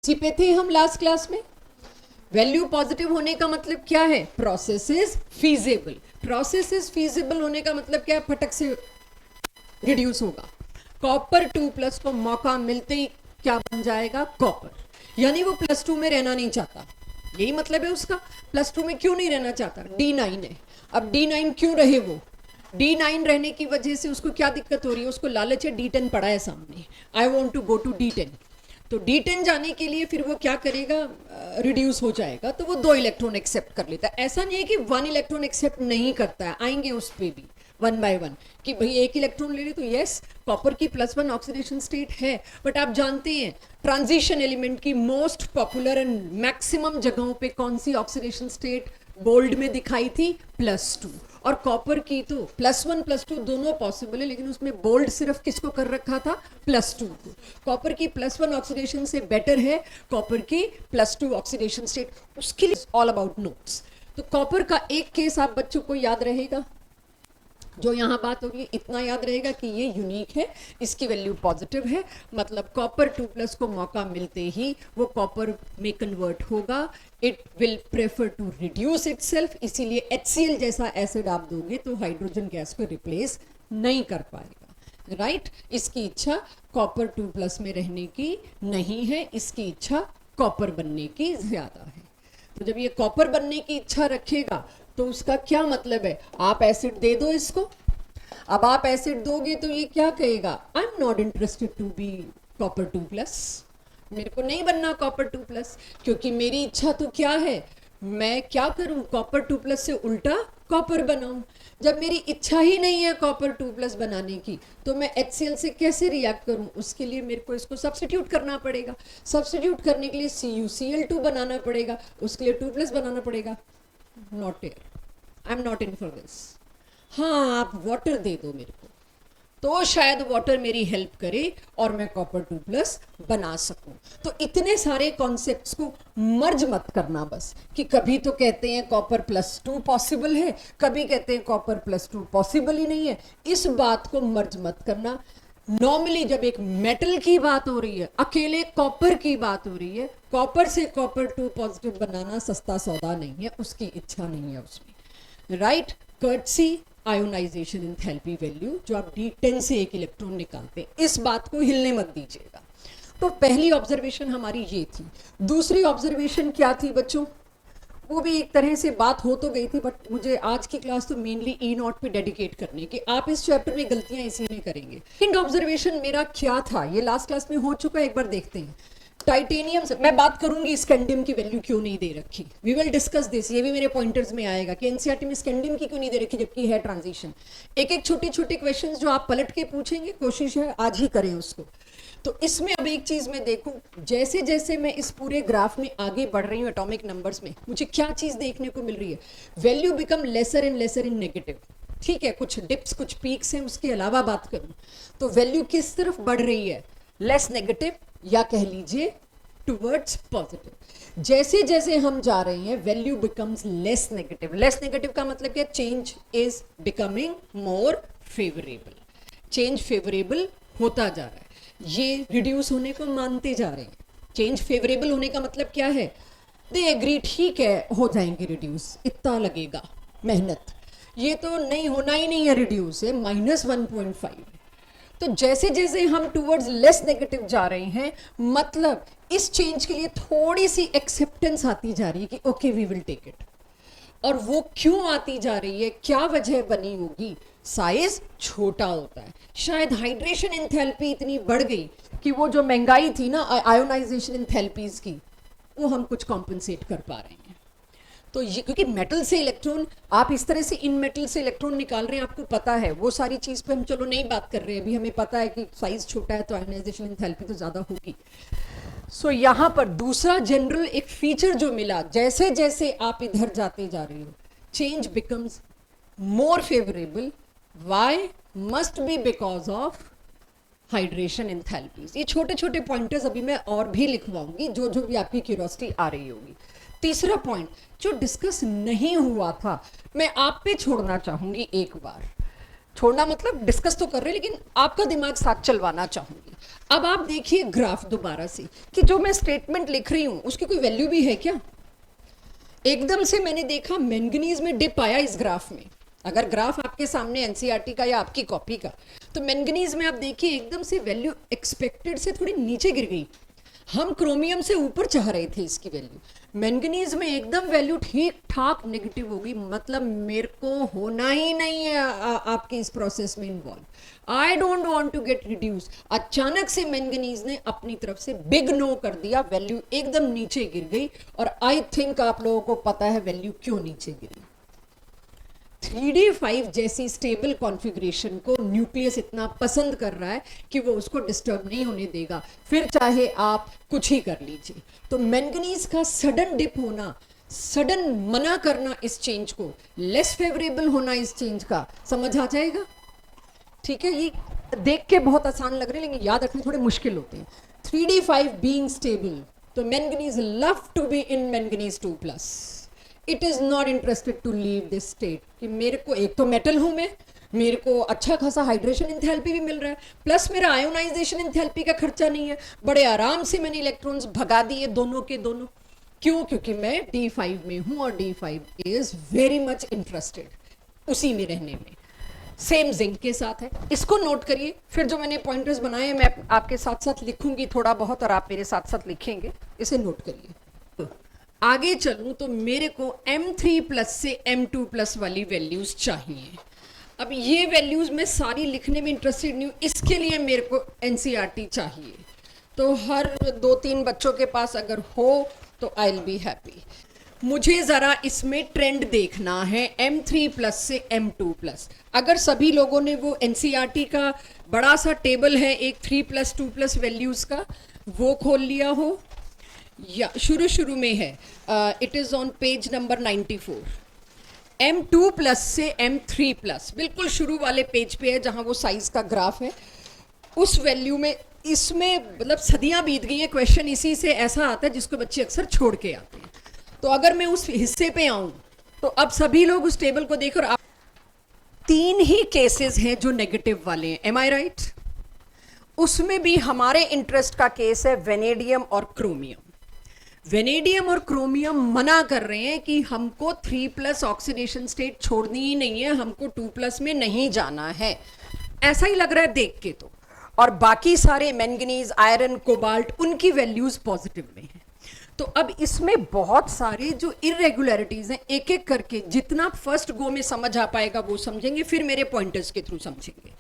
इसी पे थे हम लास्ट क्लास में। वैल्यू पॉजिटिव होने का मतलब क्या है? Process is feasible. Process is feasible होने का मतलब क्या है? फटक से रिड्यूस होगा। कॉपर 2+ को मौका मिलते ही क्या बन जाएगा? कॉपर। यानी वो +2 में रहना नहीं चाहता, यही मतलब है उसका। +2 में क्यों नहीं रहना चाहता? D9 है। अब D9 क्यों रहे? वो D9 रहने की वजह से उसको क्या दिक्कत हो रही है? उसको लालच है, D10 पड़ा है सामने, I want to go to D10। तो D10 जाने के लिए फिर वो क्या करेगा? रिड्यूस हो जाएगा, तो वो 2 इलेक्ट्रॉन एक्सेप्ट कर लेता है। ऐसा नहीं है कि 1 इलेक्ट्रॉन एक्सेप्ट नहीं करता है, आएंगे उस पर भी 1 बाय 1 कि भाई 1 इलेक्ट्रॉन ले ले। तो यस, कॉपर की +1 ऑक्सीडेशन स्टेट है, बट आप जानते हैं ट्रांजिशन एलिमेंट की मोस्ट पॉपुलर एंड मैक्सिमम जगहों पे कौन सी ऑक्सीडेशन स्टेट बोल्ड में दिखाई थी? +2। और कॉपर की तो +1 +2 दोनों पॉसिबल है, लेकिन उसमें बोल्ड सिर्फ किसको कर रखा था? +2 को। कॉपर की +1 ऑक्सीडेशन से बेटर है कॉपर की +2 ऑक्सीडेशन स्टेट। उसके लिए ऑल अबाउट नोट्स। तो कॉपर का एक केस आप बच्चों को याद रहेगा, जो यहाँ बात होगी इतना याद रहेगा कि ये यूनिक है, इसकी वैल्यू पॉजिटिव है, मतलब कॉपर 2+ को मौका मिलते ही वो कॉपर में कन्वर्ट होगा। It will prefer to reduce itself, इसीलिए HCl जैसा एसिड आप दोगे तो हाइड्रोजन गैस को रिप्लेस नहीं कर पाएगा, राइट? इसकी इच्छा कॉपर 2+ में रहने की नहीं है, इसकी इच्छा कॉपर बनने की ज्यादा है। तो जब ये कॉपर बनने की इच्छा रखेगा तो उसका क्या मतलब है? आप एसिड दे दो इसको। अब आप एसिड दोगे तो ये क्या कहेगा? I am not interested to be copper 2+, मेरे को नहीं बनना कॉपर 2+, क्योंकि मेरी इच्छा तो क्या है? मैं क्या करूं? कॉपर 2+ से उल्टा कॉपर बनाऊं। जब मेरी इच्छा ही नहीं है कॉपर 2+ बनाने की, तो मैं HCl से कैसे रिएक्ट करूं? उसके लिए मेरे को इसको सब्स्टिट्यूट करना पड़ेगा। सब्स्टिट्यूट करने के लिए CuCl2 बनाना पड़ेगा, उसके लिए 2+ बनाना पड़ेगा। Not here, I am not in for this. हाँ, आप वाटर दे दो मेरे को, तो शायद वाटर मेरी हेल्प करे और मैं कॉपर 2+ बना सकूं। तो इतने सारे कॉन्सेप्ट्स को मर्ज मत करना बस, कि कभी तो कहते हैं कॉपर +2 पॉसिबल है, कभी कहते हैं कॉपर +2 पॉसिबल ही नहीं है। इस बात को मर्ज मत करना। नॉर्मली जब एक मेटल की बात हो रही है, अकेले कॉपर की बात हो रही है, कॉपर से कॉपर 2 पॉजिटिव बनाना सस्ता सौदा नहीं है, उसकी इच्छा नहीं है उसमें, right? Courtesy ionisation enthalpy value, जो आप D10 से 1 इलेक्ट्रॉन निकालते हैं, इस बात को हिलने मत दीजिएगा। तो पहली ऑब्जर्वेशन हमारी ये थी। दूसरी ऑब्जर्वेशन क्या थी बच्चों? वो भी एक तरह से बात हो तो गई थी, बट मुझे आज की क्लास तो मेनली E0 पे डेडिकेट करने की। आप इस चैप्टर में गलतियां इसीलिए करेंगे। सेकंड ऑब्जर्वेशन मेरा क्या था? ये लास्ट क्लास में हो चुका है, एक बार देखते हैं। टाइटेनियम से मैं बात करूंगी, स्कैंडियम की वैल्यू क्यों नहीं दे रखी, वी विल डिस्कस दिस। ये भी मेरे पॉइंटर्स में आएगा कि एनसीईआरटी में स्कैंडियम की क्यों नहीं दे रखी जबकि है ट्रांजिशन। एक एक छोटे छोटे क्वेश्चंस जो आप पलट के पूछेंगे, कोशिश है आज ही करें उसको। तो इसमें अब एक चीज मैं देखूं, जैसे जैसे मैं इस पूरे ग्राफ में आगे बढ़ रही हूँ एटॉमिक नंबर्स में, मुझे क्या चीज देखने को मिल रही है? Value become laser in negative. ठीक है, कुछ डिप्स कुछ पीक्स हैं, उसके अलावा बात करूं तो वैल्यू किस तरफ बढ़ रही है? लेस नेगेटिव, या कह लीजिए टुवर्ड्स पॉजिटिव। जैसे जैसे हम जा रहे हैं value becomes less negative. Less negative का मतलब क्या? Change is becoming more favourable, change favourable होता जा रहा है। ये रिड्यूस होने को मानते जा रहे हैं। चेंज फेवरेबल होने का मतलब क्या है? दे एग्री, ठीक है हो जाएंगे रिड्यूस, इतना लगेगा मेहनत, ये तो नहीं होना ही नहीं है रिड्यूस है, -1.5। तो जैसे जैसे हम टूवर्ड्स लेस नेगेटिव जा रहे हैं, मतलब इस चेंज के लिए थोड़ी सी एक्सेप्टेंस आती जा रही है कि okay we will take it. और वो क्यों आती जा रही है, क्या वजह बनी होगी? साइज छोटा होता है, शायद हाइड्रेशन एंथैल्पी इतनी बढ़ गई कि वो जो महंगाई थी ना आयोनाइजेशन एंथैल्पीज की, वो हम कुछ कॉम्पनसेट कर पा रहे हैं। तो ये क्योंकि मेटल से इलेक्ट्रॉन, आप इस तरह से इन मेटल से इलेक्ट्रॉन निकाल रहे हैं, आपको पता है वो सारी चीज़ पे हम चलो नहीं बात कर रहे हैं अभी, हमें पता है कि साइज छोटा है तो आयोनाइजेशन एंथैल्पी तो ज़्यादा होगी। सो यहाँ पर दूसरा जनरल एक फीचर जो मिला, जैसे जैसे आप इधर जाते जा रहे हो, change becomes more favourable. Why? Must be because of hydration enthalpies. ये छोटे छोटे पॉइंटर्स अभी मैं और भी लिखवाऊंगी, जो जो भी आपकी क्यूरियोसिटी आ रही होगी। तीसरा पॉइंट जो डिस्कस नहीं हुआ था, मैं आप पे छोड़ना चाहूंगी एक बार। छोड़ना मतलब डिस्कस तो कर रहे हैं, लेकिन आपका दिमाग साथ चलवाना चाहूंगी। अब आप देखिए ग्राफ दोबारा से कि जो मैं स्टेटमेंट लिख रही हूं उसकी कोई वैल्यू भी है क्या? एकदम से मैंने देखा मैंगनीज में डिप आया इस ग्राफ में। अगर ग्राफ आपके सामने एनसीईआरटी का या आपकी कॉपी का, तो मैंगनीज में आप देखिए एकदम से वैल्यू एक्सपेक्टेड से थोड़ी नीचे गिर गई। हम क्रोमियम से ऊपर चाह रहे थे इसकी वैल्यू, मैंगनीज में एकदम वैल्यू ठीक ठाक नेगेटिव होगी। मतलब मेरे को होना ही नहीं है आपके इस प्रोसेस में इन्वॉल्व। I don't want to get reduce. अचानक से मैंगनीज ने अपनी तरफ से बिग नो कर दिया, वैल्यू एकदम नीचे गिर गई। और आई थिंक आप लोगों को पता है वैल्यू क्यों नीचे गिरी। 3D5 जैसी स्टेबल कॉन्फ़िगरेशन को न्यूक्लियस इतना पसंद कर रहा है कि वो उसको डिस्टर्ब नहीं होने देगा, फिर चाहे आप कुछ ही कर लीजिए। तो मैंगनीज का सडन डिप होना, सडन मना करना इस चेंज को, लेस फेवरेबल होना इस चेंज का, समझ आ जाएगा? ठीक है, ये देख के बहुत आसान लग रहे हैं लेकिन याद रखने थोड़े मुश्किल होते हैं। 3D5 बीइंग स्टेबल, तो manganese love to be in manganese 2+। It is not interested to leave this state कि मेरे को, एक तो मेटल हूं मैं, मेरे को अच्छा खासा हाइड्रेशन एंथैल्पी भी मिल रहा है, प्लस मेरा आयोनाइजेशन एंथैल्पी का खर्चा नहीं है, बड़े आराम से मैंने इलेक्ट्रॉन्स भगा दिए दोनों के दोनों। क्यों? क्योंकि मैं D5 में हूं और D5 is very much interested उसी में रहने में। सेम जिंक के साथ है, इसको नोट करिए। फिर जो मैंने पॉइंटर्स बनाए मैं आपके साथ साथ लिखूंगी थोड़ा बहुत और आप मेरे साथ साथ लिखेंगे, इसे नोट करिए। आगे चलूं तो मेरे को M3+ से M2+ वाली वैल्यूज चाहिए। अब ये वैल्यूज मैं सारी लिखने में इंटरेस्टेड नहीं हूँ, इसके लिए मेरे को NCERT चाहिए। तो हर 2-3 बच्चों के पास अगर हो तो आई विल बी हैप्पी। मुझे ज़रा इसमें ट्रेंड देखना है M3+ से M2+। अगर सभी लोगों ने वो NCERT का बड़ा सा टेबल है एक 3+, 2+ वैल्यूज़ का, वो खोल लिया हो, या शुरू में है, it is on page number 94। M2+ से M3+, बिल्कुल शुरू वाले पेज पे है जहाँ वो साइज़ का ग्राफ है। उस वैल्यू में, इसमें मतलब सदियाँ बीत गई हैं, क्वेश्चन इसी से ऐसा आता है जिसको बच्चे अक्सर छोड़ के आते हैं। तो अगर मैं उस हिस्से पे आऊँ तो अब सभी लोग उस टेबल को देखकर, आप 3 ही केसेस हैं जो नेगेटिव वाले हैं, एम आई राइट? उसमें भी हमारे इंटरेस्ट का केस है वेनेडियम और क्रोमियम। वेनेडियम और क्रोमियम मना कर रहे हैं कि हमको 3+ ऑक्सीडेशन स्टेट छोड़नी ही नहीं है, हमको 2+ में नहीं जाना है, ऐसा ही लग रहा है देख के तो। और बाकी सारे मैंगनीज, आयरन, कोबाल्ट, उनकी वैल्यूज पॉजिटिव में है। तो अब इसमें बहुत सारे जो इरेगुलरिटीज हैं, एक एक करके जितना फर्स्ट गो में समझ आ पाएगा वो समझेंगे, फिर मेरे पॉइंटर्स के थ्रू समझेंगे।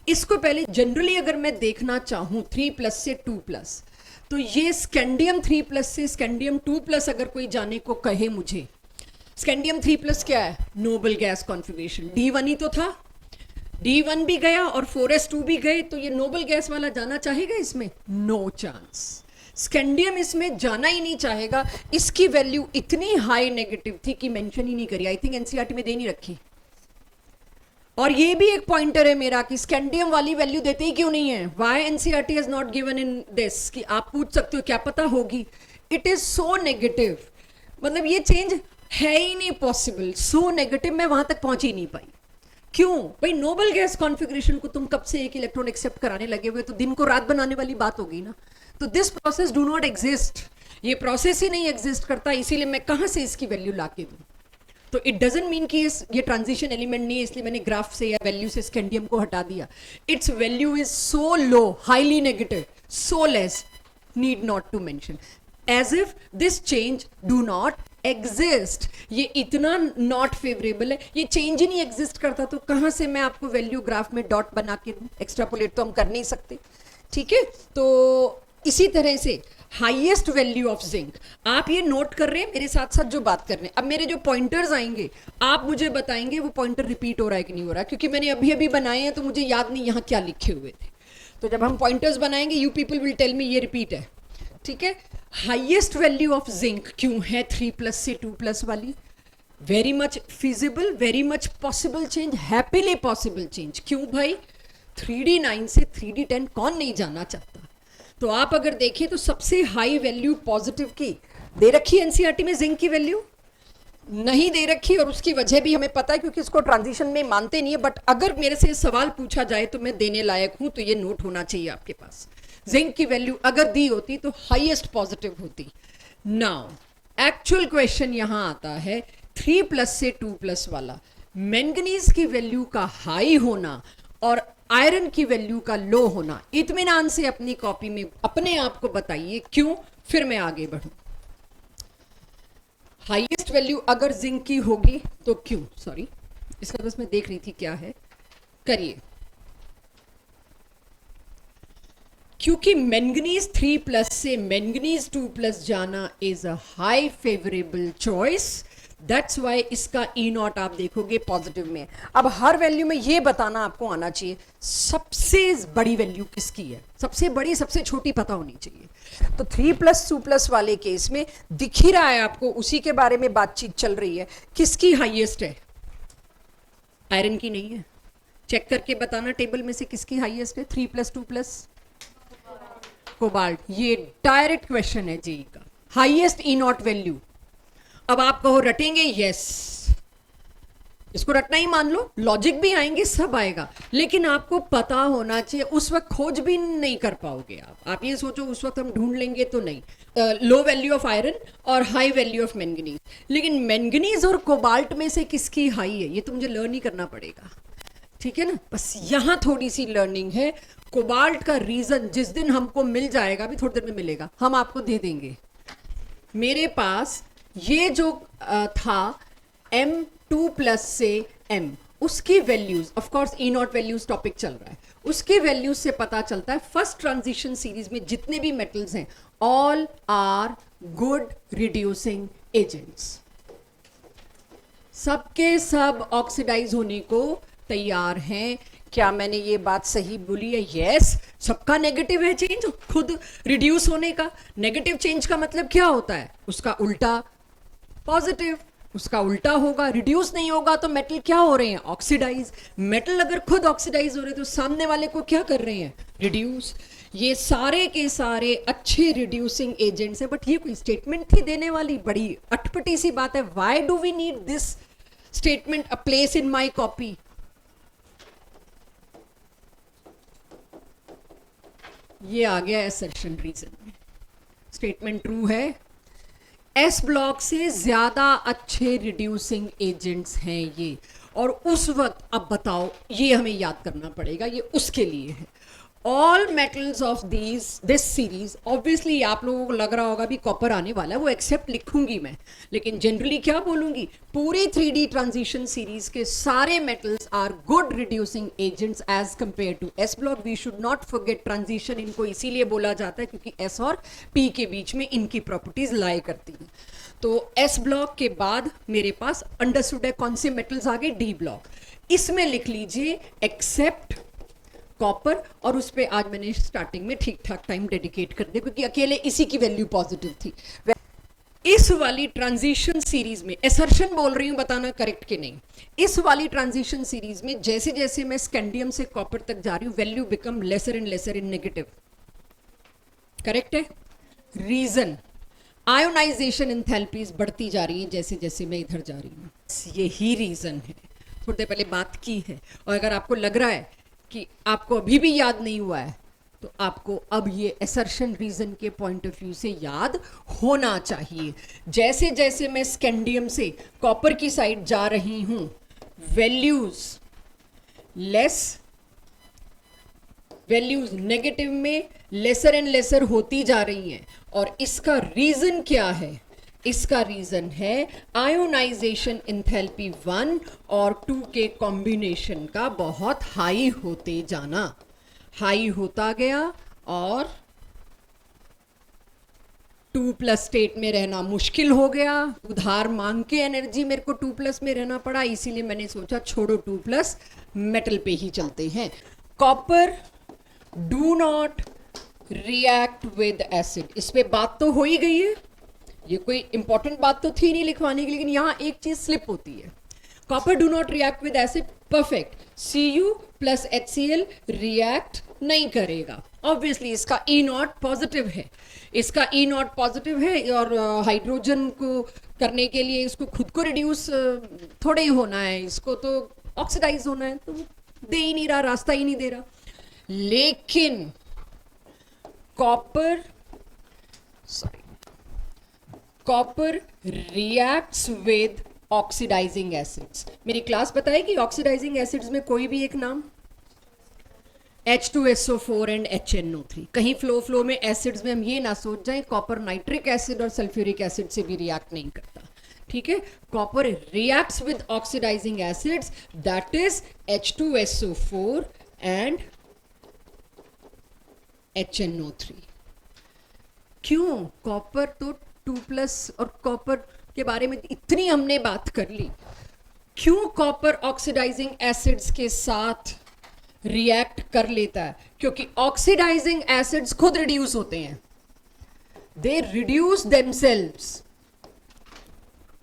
इसको पहले जनरली अगर मैं देखना चाहूँ 3+ से 2+, तो ये स्कैंडियम 3+ से स्कैंडियम 2+ अगर कोई जाने को कहे मुझे, स्कैंडियम 3+ क्या है? नोबल गैस कॉन्फ़िगरेशन, D1 ही तो था, D1 भी गया और 4s2 भी गए, तो ये नोबल गैस वाला जाना चाहेगा इसमें? No chance. स्कैंडियम इसमें जाना ही नहीं चाहेगा। इसकी वैल्यू इतनी हाई नेगेटिव थी कि मेंशन ही नहीं करी, आई थिंक एनसीईआरटी में दे नहीं रखी। और ये भी एक पॉइंटर है मेरा कि स्कैंडियम वाली वैल्यू देते ही क्यों नहीं है? Why NCERT has not given in this, कि आप पूछ सकते हो क्या पता होगी। इट इज सो नेगेटिव, मतलब ये चेंज है ही नहीं पॉसिबल, सो नेगेटिव, मैं वहां तक पहुंच ही नहीं पाई। क्यों भाई? नोबल गैस कॉन्फ़िगरेशन को तुम कब से एक इलेक्ट्रॉन एक्सेप्ट कराने लगे हुए, तो दिन को रात बनाने वाली बात होगी ना। तो this process do not exist, ये प्रोसेस ही नहीं एग्जिस्ट करता, इसीलिए मैं कहां से इसकी वैल्यू ला के दूं? तो इट डजंट मीन कि ये ट्रांजिशन एलिमेंट नहीं है इसलिए मैंने ग्राफ से या वैल्यू से स्कैंडियम को हटा दिया। Its value is so low, highly negative, so less, need not to mention, as if this change do not exist. ये इतना नॉट फेवरेबल है, ये चेंज ही नहीं एग्जिस्ट करता, तो कहां से मैं आपको वैल्यू ग्राफ में डॉट बना के दूं? एक्स्ट्रापोलेट तो हम कर नहीं सकते, ठीक है। तो इसी तरह से हाईएस्ट वैल्यू ऑफ जिंक, आप ये नोट कर रहे हैं मेरे साथ साथ जो बात कर रहे हैं। अब मेरे जो पॉइंटर्स आएंगे आप मुझे बताएंगे वो पॉइंटर रिपीट हो रहा है कि नहीं हो रहा है, क्योंकि मैंने अभी अभी बनाए हैं तो मुझे याद नहीं यहाँ क्या लिखे हुए थे। तो जब हम पॉइंटर्स बनाएंगे you people will tell me ये रिपीट है, ठीक है। हाईएस्ट वैल्यू ऑफ जिंक क्यों है 3+ से 2+ वाली? Very much feasible, very much possible change, happily possible change. क्यों भाई? 3D9 से 3D10 कौन नहीं जाना चाहता? तो आप अगर देखें तो सबसे हाई वैल्यू पॉजिटिव की दे रखी एनसीईआरटी में, जिंक की वैल्यू नहीं दे रखी, और उसकी वजह भी हमें पता है क्योंकि इसको ट्रांजिशन में मानते नहीं है। बट अगर मेरे से सवाल पूछा जाए तो मैं देने लायक हूं, तो ये नोट होना चाहिए आपके पास। जिंक की वैल्यू अगर दी होती तो हाईएस्ट पॉजिटिव होती। नाउ एक्चुअल क्वेश्चन यहां आता है 3+ से 2+ वाला। मैंगनीज की वैल्यू का हाई होना और आयरन की वैल्यू का लो होना, इत्मीनान से अपनी कॉपी में अपने आप को बताइए क्यों, फिर मैं आगे बढ़ूं। हाईएस्ट वैल्यू अगर जिंक की होगी तो क्यों, सॉरी इसका बस मैं देख रही थी क्या है, करिए। क्योंकि मैंगनीज 3+ से मैंगनीज 2+ जाना is a high favourable choice, that's why इसका ई नॉट आप देखोगे पॉजिटिव में। अब हर वैल्यू में ये बताना आपको आना चाहिए सबसे बड़ी वैल्यू किसकी है, सबसे बड़ी सबसे छोटी पता होनी चाहिए। तो 3+ 2+ वाले केस में दिख ही रहा है आपको, उसी के बारे में बातचीत चल रही है। किसकी हाईएस्ट है, आयरन की नहीं है। चेक करके बताना टेबल में से किसकी हाईएस्ट है 3+ 2+। कोबाल्ट, ये डायरेक्ट क्वेश्चन है जेई का। हाईएस्ट ई नॉट वैल्यू, अब आप कहो रटेंगे, यस इसको रटना ही मान लो, लॉजिक भी आएंगे सब आएगा, लेकिन आपको पता होना चाहिए। उस वक्त खोज भी नहीं कर पाओगे आप ये सोचो उस वक्त हम ढूंढ लेंगे तो नहीं। लो वैल्यू ऑफ आयरन और हाई वैल्यू ऑफ मैंगनीज, लेकिन मैंगनीज और कोबाल्ट में से किसकी हाई है ये तो मुझे लर्न ही करना पड़ेगा, ठीक है ना। बस यहां थोड़ी सी लर्निंग है। कोबाल्ट का रीजन जिस दिन हमको मिल जाएगा, अभी थोड़ी देर में मिलेगा, हम आपको दे देंगे। मेरे पास ये जो था M2+ से M, उसकी values, of course E not values topic चल रहा है, उसके वैल्यूज से पता चलता है फर्स्ट ट्रांजिशन सीरीज में जितने भी मेटल्स हैं all are good reducing agents, सबके सब ऑक्सीडाइज होने को तैयार हैं। क्या मैंने ये बात सही बोली है? यस, सबका नेगेटिव है चेंज, खुद रिड्यूस होने का। नेगेटिव चेंज का मतलब क्या होता है, उसका उल्टा पॉजिटिव, उसका उल्टा होगा। रिड्यूस नहीं होगा तो मेटल क्या हो रहे हैं, ऑक्सीडाइज। मेटल अगर खुद ऑक्सीडाइज हो रहे तो सामने वाले को क्या कर रहे हैं, रिड्यूस। ये सारे के सारे अच्छे रिड्यूसिंग एजेंट्स हैं। बट ये कोई स्टेटमेंट थी देने वाली, बड़ी अटपटी सी बात है। Why do we need this statement, a place in my copy? ये आ गया असर्शन रीजन में, स्टेटमेंट ट्रू है। एस ब्लॉक से ज्यादा अच्छे रिड्यूसिंग एजेंट्स हैं ये, और उस वक्त अब बताओ, ये हमें याद करना पड़ेगा, ये उसके लिए है। All metals of this series, obviously आप लोगों को लग रहा होगा भी कॉपर आने वाला है, वो एक्सेप्ट लिखूंगी मैं, लेकिन जनरली क्या बोलूंगी, पूरी 3D ट्रांजिशन सीरीज के सारे metals are good reducing agents as compare to S block. We should not forget transition, इनको इसीलिए बोला जाता है क्योंकि एस और पी के बीच में इनकी प्रॉपर्टीज लाई करती हैं। तो एस ब्लॉक के बाद मेरे पास अंडरस्टूड है कौन से मेटल्स आ गए, डी ब्लॉक। इसमें लिख लीजिए एक्सेप्ट कॉपर, और उस पर आज मैंने स्टार्टिंग में ठीक ठाक टाइम डेडिकेट कर दिया क्योंकि अकेले इसी की वैल्यू पॉजिटिव थी। इस वाली ट्रांजिशन सीरीज में, एसर्शन बोल रही हूं, बताना करेक्ट कि नहीं, इस वाली ट्रांजिशन सीरीज में जैसे जैसे मैं स्कैंडियम से कॉपर तक जा रही हूं, value become lesser and lesser in negative. Correct है? रीजन, आयोनाइजेशन एंथैल्पीज बढ़ती जा रही है जैसे जैसे मैं इधर जा रही हूँ, यही रीजन है। थोड़ी देर पहले बात की है, और अगर आपको लग रहा है कि आपको अभी भी याद नहीं हुआ है तो आपको अब ये असर्शन रीजन के पॉइंट ऑफ व्यू से याद होना चाहिए। जैसे जैसे मैं स्कैंडियम से कॉपर की साइड जा रही हूं, वैल्यूज नेगेटिव में लेसर एंड लेसर होती जा रही हैं, और इसका रीजन क्या है? इसका रीजन है आयोनाइजेशन एंथैल्पी 1 और 2 के कॉम्बिनेशन का बहुत हाई होते जाना। हाई होता गया और 2+ स्टेट में रहना मुश्किल हो गया, उधार मांग के एनर्जी मेरे को 2+ में रहना पड़ा, इसीलिए मैंने सोचा छोड़ो 2+, मेटल पे ही चलते हैं। Copper do not react with acid, इस पे बात तो हो ही गई है, ये कोई इंपॉर्टेंट बात तो थी नहीं लिखवाने की, लेकिन यहां एक चीज स्लिप होती है। Copper do not react with acid, perfect. Cu plus HCl react नहीं करेगा, ऑब्वियसली इसका ई नॉट पॉजिटिव है, इसका ई नॉट पॉजिटिव है, और हाइड्रोजन को करने के लिए इसको खुद को रिड्यूस थोड़े ही होना है, इसको तो ऑक्सीडाइज होना है, तो दे ही नहीं रहा, रास्ता ही नहीं दे रहा। लेकिन copper reacts with oxidising acids. मेरी क्लास बताएगी ऑक्सीडाइजिंग एसिड्स में कोई भी एक नाम? H2SO4 and HNO3। कहीं फ्लो में एसिड्स में हम ये ना सोच जाएं कॉपर नाइट्रिक एसिड और सल्फ्यूरिक एसिड से भी रिएक्ट नहीं करता, ठीक है। Copper reacts with oxidising acids, that is H2SO4 and HNO3। क्यों? कॉपर तो 2+ और कॉपर के बारे में इतनी हमने बात कर ली, क्यों कॉपर ऑक्सीडाइजिंग एसिड्स के साथ रिएक्ट कर लेता है? क्योंकि ऑक्सीडाइजिंग एसिड्स खुद रिड्यूस होते हैं, दे रिड्यूस देमसेल्व्स।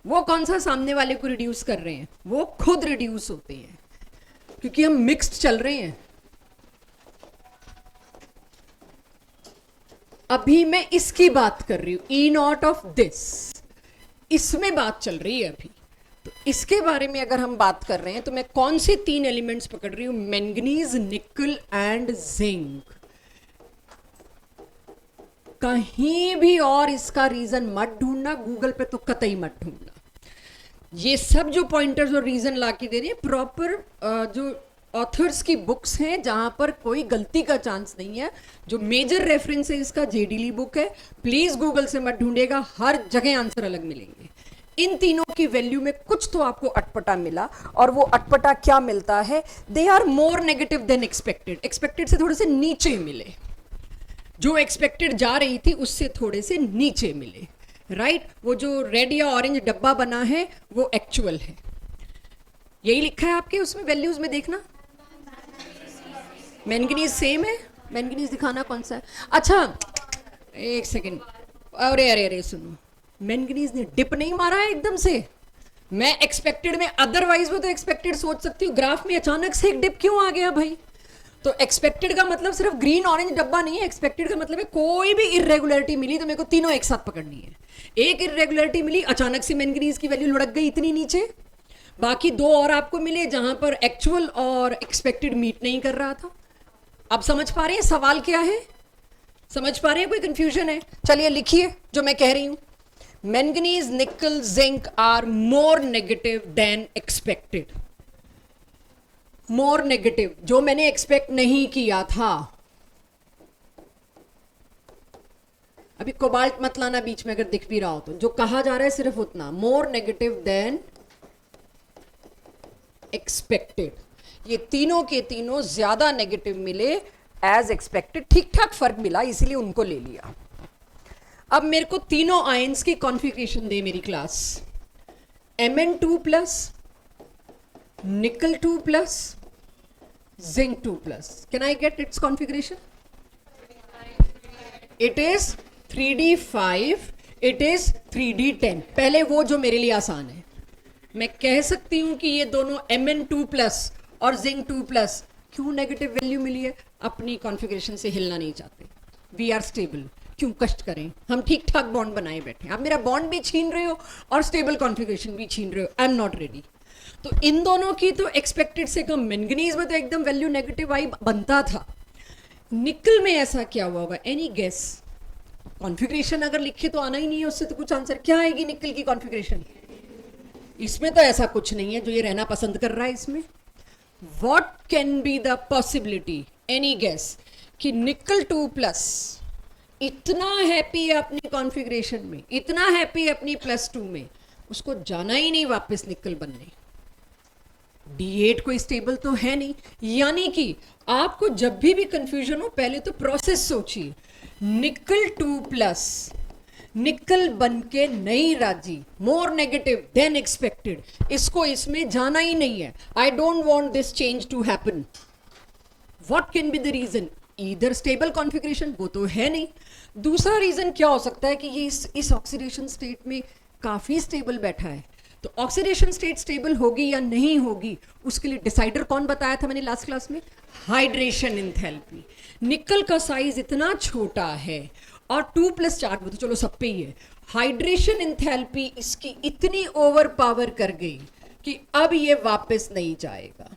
वो कौन सा सामने वाले को रिड्यूस कर रहे हैं? वो खुद रिड्यूस होते हैं, क्योंकि हम मिक्स्ड चल रहे हैं। अभी मैं इसकी बात कर रही हूं, E0 ऑफ दिस, इसमें बात चल रही है अभी। तो इसके बारे में अगर हम बात कर रहे हैं तो मैं कौन से 3 एलिमेंट्स पकड़ रही हूं? मैंगनीज, निकल एंड जिंक। कहीं भी और इसका रीजन मत ढूंढना, गूगल पे तो कतई मत ढूंढना। ये सब जो पॉइंटर्स और रीजन लाके दे रही है प्रॉपर जो ऑथर्स की बुक्स हैं, जहां पर कोई गलती का चांस नहीं है। जो मेजर रेफरेंस है इसका जेडीली बुक है, प्लीज गूगल से मत ढूंढेगा, हर जगह आंसर अलग मिलेंगे। इन तीनों की वैल्यू में कुछ तो आपको अटपटा मिला, और वो अटपटा क्या मिलता है? They are more negative than expected. Expected से थोड़े से नीचे मिले, जो एक्सपेक्टेड जा रही थी उससे थोड़े से नीचे मिले, राइट। वो जो रेड या ऑरेंज डब्बा बना है वो एक्चुअल है, यही लिखा है आपके उसमें वैल्यूज में, देखना। मैंगनीज सेम है, मैंगनीज दिखाना कौन सा है। अच्छा एक सेकेंड, अरे अरे अरे सुनो, मैंगनीज ने डिप नहीं मारा है एकदम से। मैं एक्सपेक्टेड में, अदरवाइज वो तो एक्सपेक्टेड सोच सकती हूँ, ग्राफ में अचानक से एक डिप क्यों आ गया भाई? तो एक्सपेक्टेड का मतलब सिर्फ ग्रीन ऑरेंज डब्बा नहीं है, एक्सपेक्टेड का मतलब है कोई भी इरेगुलरिटी मिली तो मेरे को तीनों एक साथ पकड़नी है। एक इरेगुलरिटी मिली, अचानक से मैंगनीज की वैल्यू लुढ़क गई इतनी नीचे, बाकी 2 और आपको मिले जहां पर एक्चुअल और एक्सपेक्टेड मीट नहीं कर रहा था। अब समझ पा रहे हैं सवाल क्या है? समझ पा रहे हैं? कोई कंफ्यूजन है? चलिए लिखिए जो मैं कह रही हूं। Manganese, nickel, zinc are more negative than expected. More negative, जो मैंने एक्सपेक्ट नहीं किया था। अभी कोबाल्ट मत लाना बीच में अगर दिख भी रहा हो तो, जो कहा जा रहा है सिर्फ उतना, मोर नेगेटिव देन एक्सपेक्टेड। ये तीनों के तीनों ज्यादा नेगेटिव मिले एज एक्सपेक्टेड, ठीक ठाक फर्क मिला इसीलिए उनको ले लिया। अब मेरे को तीनों आयंस की कॉन्फ़िगरेशन दे मेरी क्लास। Mn2+, निकल 2+, zinc 2+। Can I get it's configuration? It is 3d5, it is 3d10। पहले वो जो मेरे लिए आसान है, मैं कह सकती हूं कि ये दोनों Mn2+ और जिंक 2+ क्यों नेगेटिव वैल्यू मिली है? अपनी कॉन्फ़िगरेशन से हिलना नहीं चाहते, वी आर स्टेबल। क्यों कष्ट करें, हम ठीक ठाक बॉन्ड बनाए बैठे। आप मेरा बॉन्ड भी छीन रहे हो और स्टेबल कॉन्फ़िगरेशन भी छीन रहे हो, आई एम नॉट रेडी। तो इन दोनों की तो एक्सपेक्टेड से कम, मैंगनीज में तो एकदम वैल्यू नेगेटिव आई बनता था। निकल में ऐसा क्या हुआ होगा? Any guess? कॉन्फ़िगरेशन अगर लिखे तो आना ही नहीं है उससे तो कुछ आंसर। क्या आएगी निकल की कॉन्फ़िगरेशन? इसमें तो ऐसा कुछ नहीं है जो ये रहना पसंद कर रहा है इसमें। What can be the possibility? Any guess? कि निकल 2+ इतना हैप्पी है अपनी कॉन्फ़िगरेशन में, इतना हैप्पी है अपनी +2 में, उसको जाना ही नहीं वापस निकल बनने। D8 कोई स्टेबल तो है नहीं। यानी कि आपको जब भी कंफ्यूजन हो पहले तो प्रोसेस सोचिए। निकल 2+, निकल बन के नहीं राजी, मोर नेगेटिव देन एक्सपेक्टेड, इसको इसमें जाना ही नहीं है। I don't want this change to happen. What can be the reason? Either stable configuration, वो तो है नहीं। दूसरा रीजन क्या हो सकता है कि ये इस ऑक्सीडेशन स्टेट में काफी स्टेबल बैठा है। तो ऑक्सीडेशन स्टेट स्टेबल होगी या नहीं होगी उसके लिए डिसाइडर कौन बताया था मैंने लास्ट क्लास में? Hydration enthalpy. निकल का साइज इतना छोटा है और 2+ चार्ज में तो चलो सब पे ही है, हाइड्रेशन एंथैल्पी इसकी इतनी ओवर पावर कर गई कि अब ये वापस नहीं जाएगा।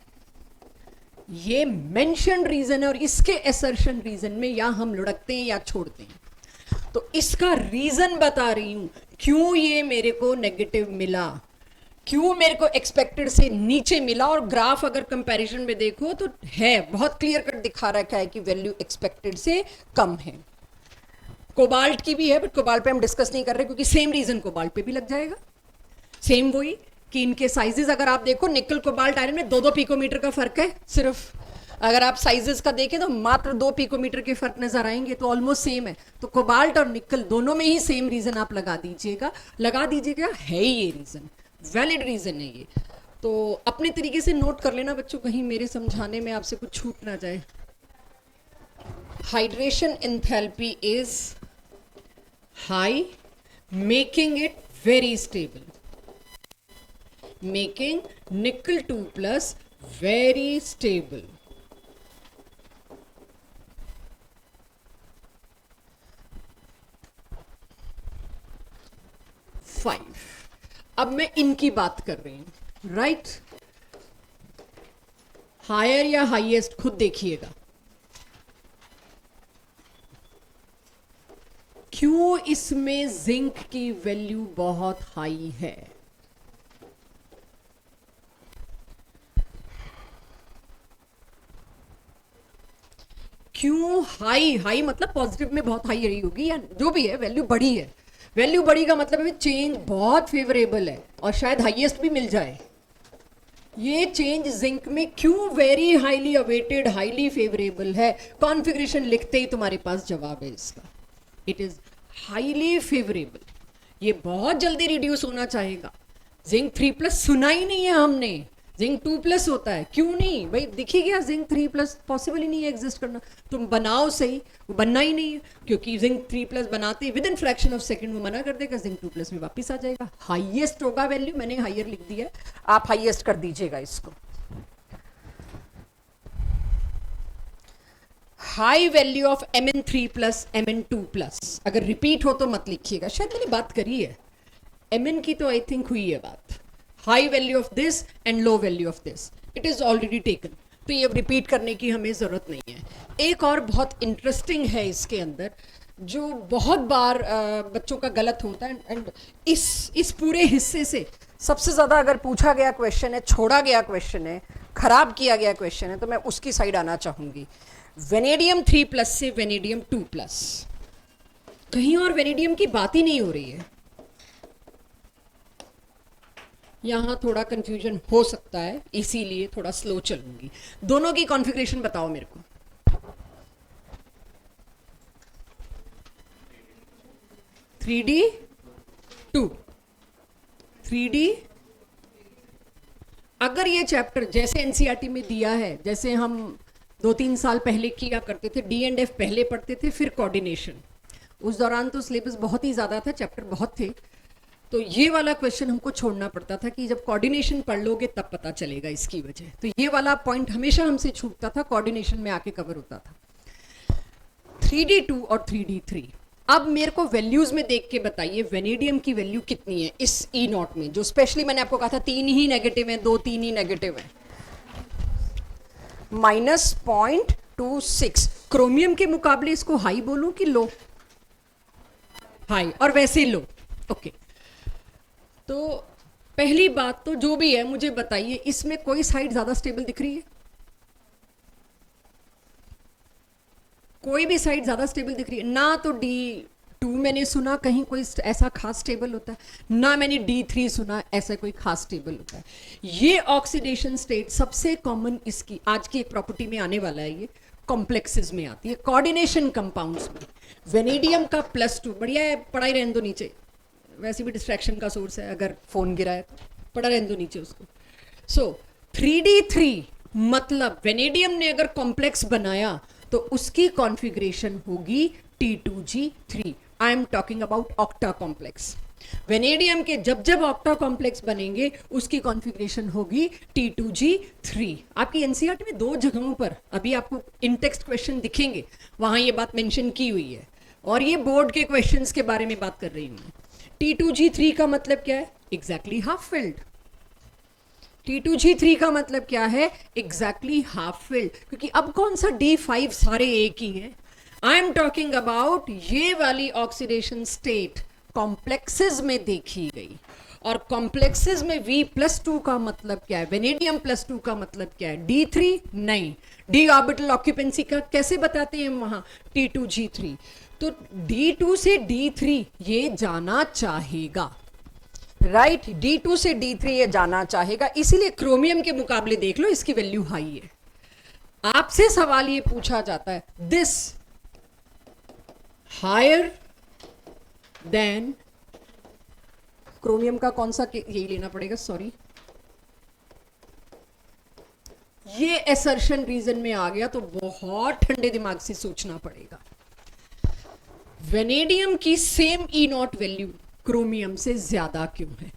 ये मेंशन रीजन है और इसके असर्शन रीजन में या हम लुढ़कते हैं या छोड़ते हैं। तो इसका रीजन बता रही हूं, क्यों ये मेरे को नेगेटिव मिला, क्यों मेरे को एक्सपेक्टेड से नीचे मिला। और ग्राफ अगर कंपैरिजन में देखो तो है बहुत क्लियर कट दिखा रखा है कि वैल्यू एक्सपेक्टेड से कम है। कोबाल्ट की भी है, बट कोबाल्ट पे हम डिस्कस नहीं कर रहे क्योंकि सेम रीजन कोबाल्ट पे भी लग जाएगा। सेम वही कि इनके साइजेस अगर आप देखो, निकल कोबाल्ट आयरन में 2-2 पिकोमीटर का फर्क है सिर्फ। अगर आप साइजेस का देखें तो मात्र 2 पिकोमीटर के फर्क नजर आएंगे, तो ऑलमोस्ट सेम है। तो कोबाल्ट और निकल दोनों में ही सेम रीजन आप लगा दीजिएगा है ही ये रीजन, वैलिड रीजन है ये। तो अपने तरीके से नोट कर लेना बच्चों, कहीं मेरे समझाने में आपसे कुछ छूट ना जाए। Hydration enthalpy is high, making it very stable, making nickel 2 plus very stable. Five. अब मैं इनकी बात कर रही हूं, राइट? हायर या हाईएस्ट खुद देखिएगा। क्यों इसमें जिंक की वैल्यू बहुत हाई है? क्यों हाई? हाई मतलब पॉजिटिव में बहुत हाई रही होगी, या जो भी है वैल्यू बढ़ी है। वैल्यू बढ़ी का मतलब है चेंज बहुत फेवरेबल है और शायद हाईएस्ट भी मिल जाए। ये चेंज जिंक में क्यों very highly awaited, highly favourable है? कॉन्फ़िगरेशन लिखते ही तुम्हारे पास जवाब है इसका। It is highly favourable. ये बहुत जल्दी रिड्यूस होना चाहेगा। जिंक 3+ सुना ही नहीं है हमने, जिंक 2+ होता है। क्यों नहीं भाई? दिखी गया जिंक 3+ पॉसिबल ही नहीं है एग्जिस्ट करना। तुम बनाओ सही, वो बनना ही नहीं है, क्योंकि जिंक 3+ बनाते with in fraction of second वो मना कर देगा, जिंक 2+ में वापस आ जाएगा। हाईएस्ट होगा वैल्यू, मैंने हायर लिख दिया है, आप हाईएस्ट कर दीजिएगा इसको। High value of Mn3+, Mn2+, अगर रिपीट हो तो मत लिखिएगा, शायद मैंने बात करी है। Mn की तो आई थिंक हुई है बात। High value of this and low value of this, it is already taken, तो ये रिपीट करने की हमें जरूरत नहीं है। एक और बहुत इंटरेस्टिंग है इसके अंदर, जो बहुत बार बच्चों का गलत होता है, एंड इस पूरे हिस्से से सबसे ज़्यादा अगर पूछा गया क्वेश्चन है, छोड़ा गया क्वेश्चन है, खराब किया गया क्वेश्चन है, तो मैं उसकी साइड आना चाहूँगी। वेनेडियम 3+ से वेनेडियम 2+, कहीं और वेनेडियम की बात ही नहीं हो रही है। यहां थोड़ा कंफ्यूजन हो सकता है, इसीलिए थोड़ा स्लो चलूंगी। दोनों की कॉन्फ़िगरेशन बताओ मेरे को। Three D 3D। अगर ये चैप्टर जैसे एनसीईआरटी में दिया है, जैसे हम 2-3 साल पहले किया करते थे, D&F पहले पढ़ते थे, फिर कोऑर्डिनेशन, उस दौरान तो सिलेबस बहुत ही ज़्यादा था, चैप्टर बहुत थे, तो ये वाला क्वेश्चन हमको छोड़ना पड़ता था कि जब कोऑर्डिनेशन पढ़ लोगे तब पता चलेगा इसकी वजह। तो ये वाला पॉइंट हमेशा हमसे छूटता था, कोऑर्डिनेशन में आके कवर होता था। 3D2 और 3D3। अब मेरे को वैल्यूज में देख के बताइए वेनेडियम की वैल्यू कितनी है इस E0 में, जो स्पेशली मैंने आपको कहा था 3 ही नेगेटिव है, 2-3 ही नेगेटिव है। -0.26। क्रोमियम के मुकाबले इसको हाई बोलूं कि लो? हाई, और वैसे लो। ओके, तो पहली बात तो जो भी है मुझे बताइए, इसमें कोई साइड ज्यादा स्टेबल दिख रही है? कोई भी साइड ज्यादा स्टेबल दिख रही है ना? तो D2 मैंने सुना कहीं कोई ऐसा खास स्टेबल होता है, ना मैंने D3 सुना ऐसा कोई खास स्टेबल होता है। ये ऑक्सीडेशन स्टेट सबसे कॉमन इसकी आज की एक प्रॉपर्टी में आने वाला है, ये कॉम्प्लेक्सेस में आती है, कोऑर्डिनेशन कंपाउंड्स में। वेनेडियम का +2, बढ़िया है, पढ़ाई रहने दो नीचे, वैसे भी डिस्ट्रैक्शन का सोर्स है, अगर फोन गिरा है तो पढ़ा रहने दो नीचे उसको। सो 3D3 मतलब वेनेडियम ने अगर कॉम्प्लेक्स बनाया तो उसकी कॉन्फ़िगरेशन होगी T2G3। I am talking about octa complex. Vanadium के जब जब ऑक्टा कॉम्प्लेक्स बनेंगे उसकी कॉन्फ़िगरेशन होगी T2G3। आपकी एनसीईआरटी में 2 जगहों पर अभी आपको इन टेक्स्ट क्वेश्चन दिखेंगे, वहां ये बात मेंशन की हुई है, और ये बोर्ड के क्वेश्चंस के बारे में बात कर रही हूँ। T2G3 का मतलब क्या है? Exactly half filled. T2G3 का मतलब क्या है? एग्जैक्टली हाफ फिल्ड, क्योंकि अब कौन सा D5 सारे एक ही हैं। आई एम टॉकिंग अबाउट ये वाली ऑक्सीडेशन स्टेट कॉम्प्लेक्सेस में देखी गई, और कॉम्प्लेक्सेस में V+2 का मतलब क्या है? वेनेडियम +2 का मतलब क्या है? D3 नहीं, d ऑर्बिटल ऑक्यूपेंसी का कैसे बताते हैं वहां? T2G3। तो D2 से D3 ये जाना चाहेगा, राइट D2 से D3 ये जाना चाहेगा, इसीलिए क्रोमियम के मुकाबले देख लो इसकी वैल्यू हाई है। आपसे सवाल ये पूछा जाता है, दिस हायर देन क्रोमियम का कौन सा, यही लेना पड़ेगा, सॉरी, ये एसर्शन रीजन में आ गया तो बहुत ठंडे दिमाग से सोचना पड़ेगा। वेनेडियम की सेम E0 वैल्यू क्रोमियम से ज्यादा क्यों है?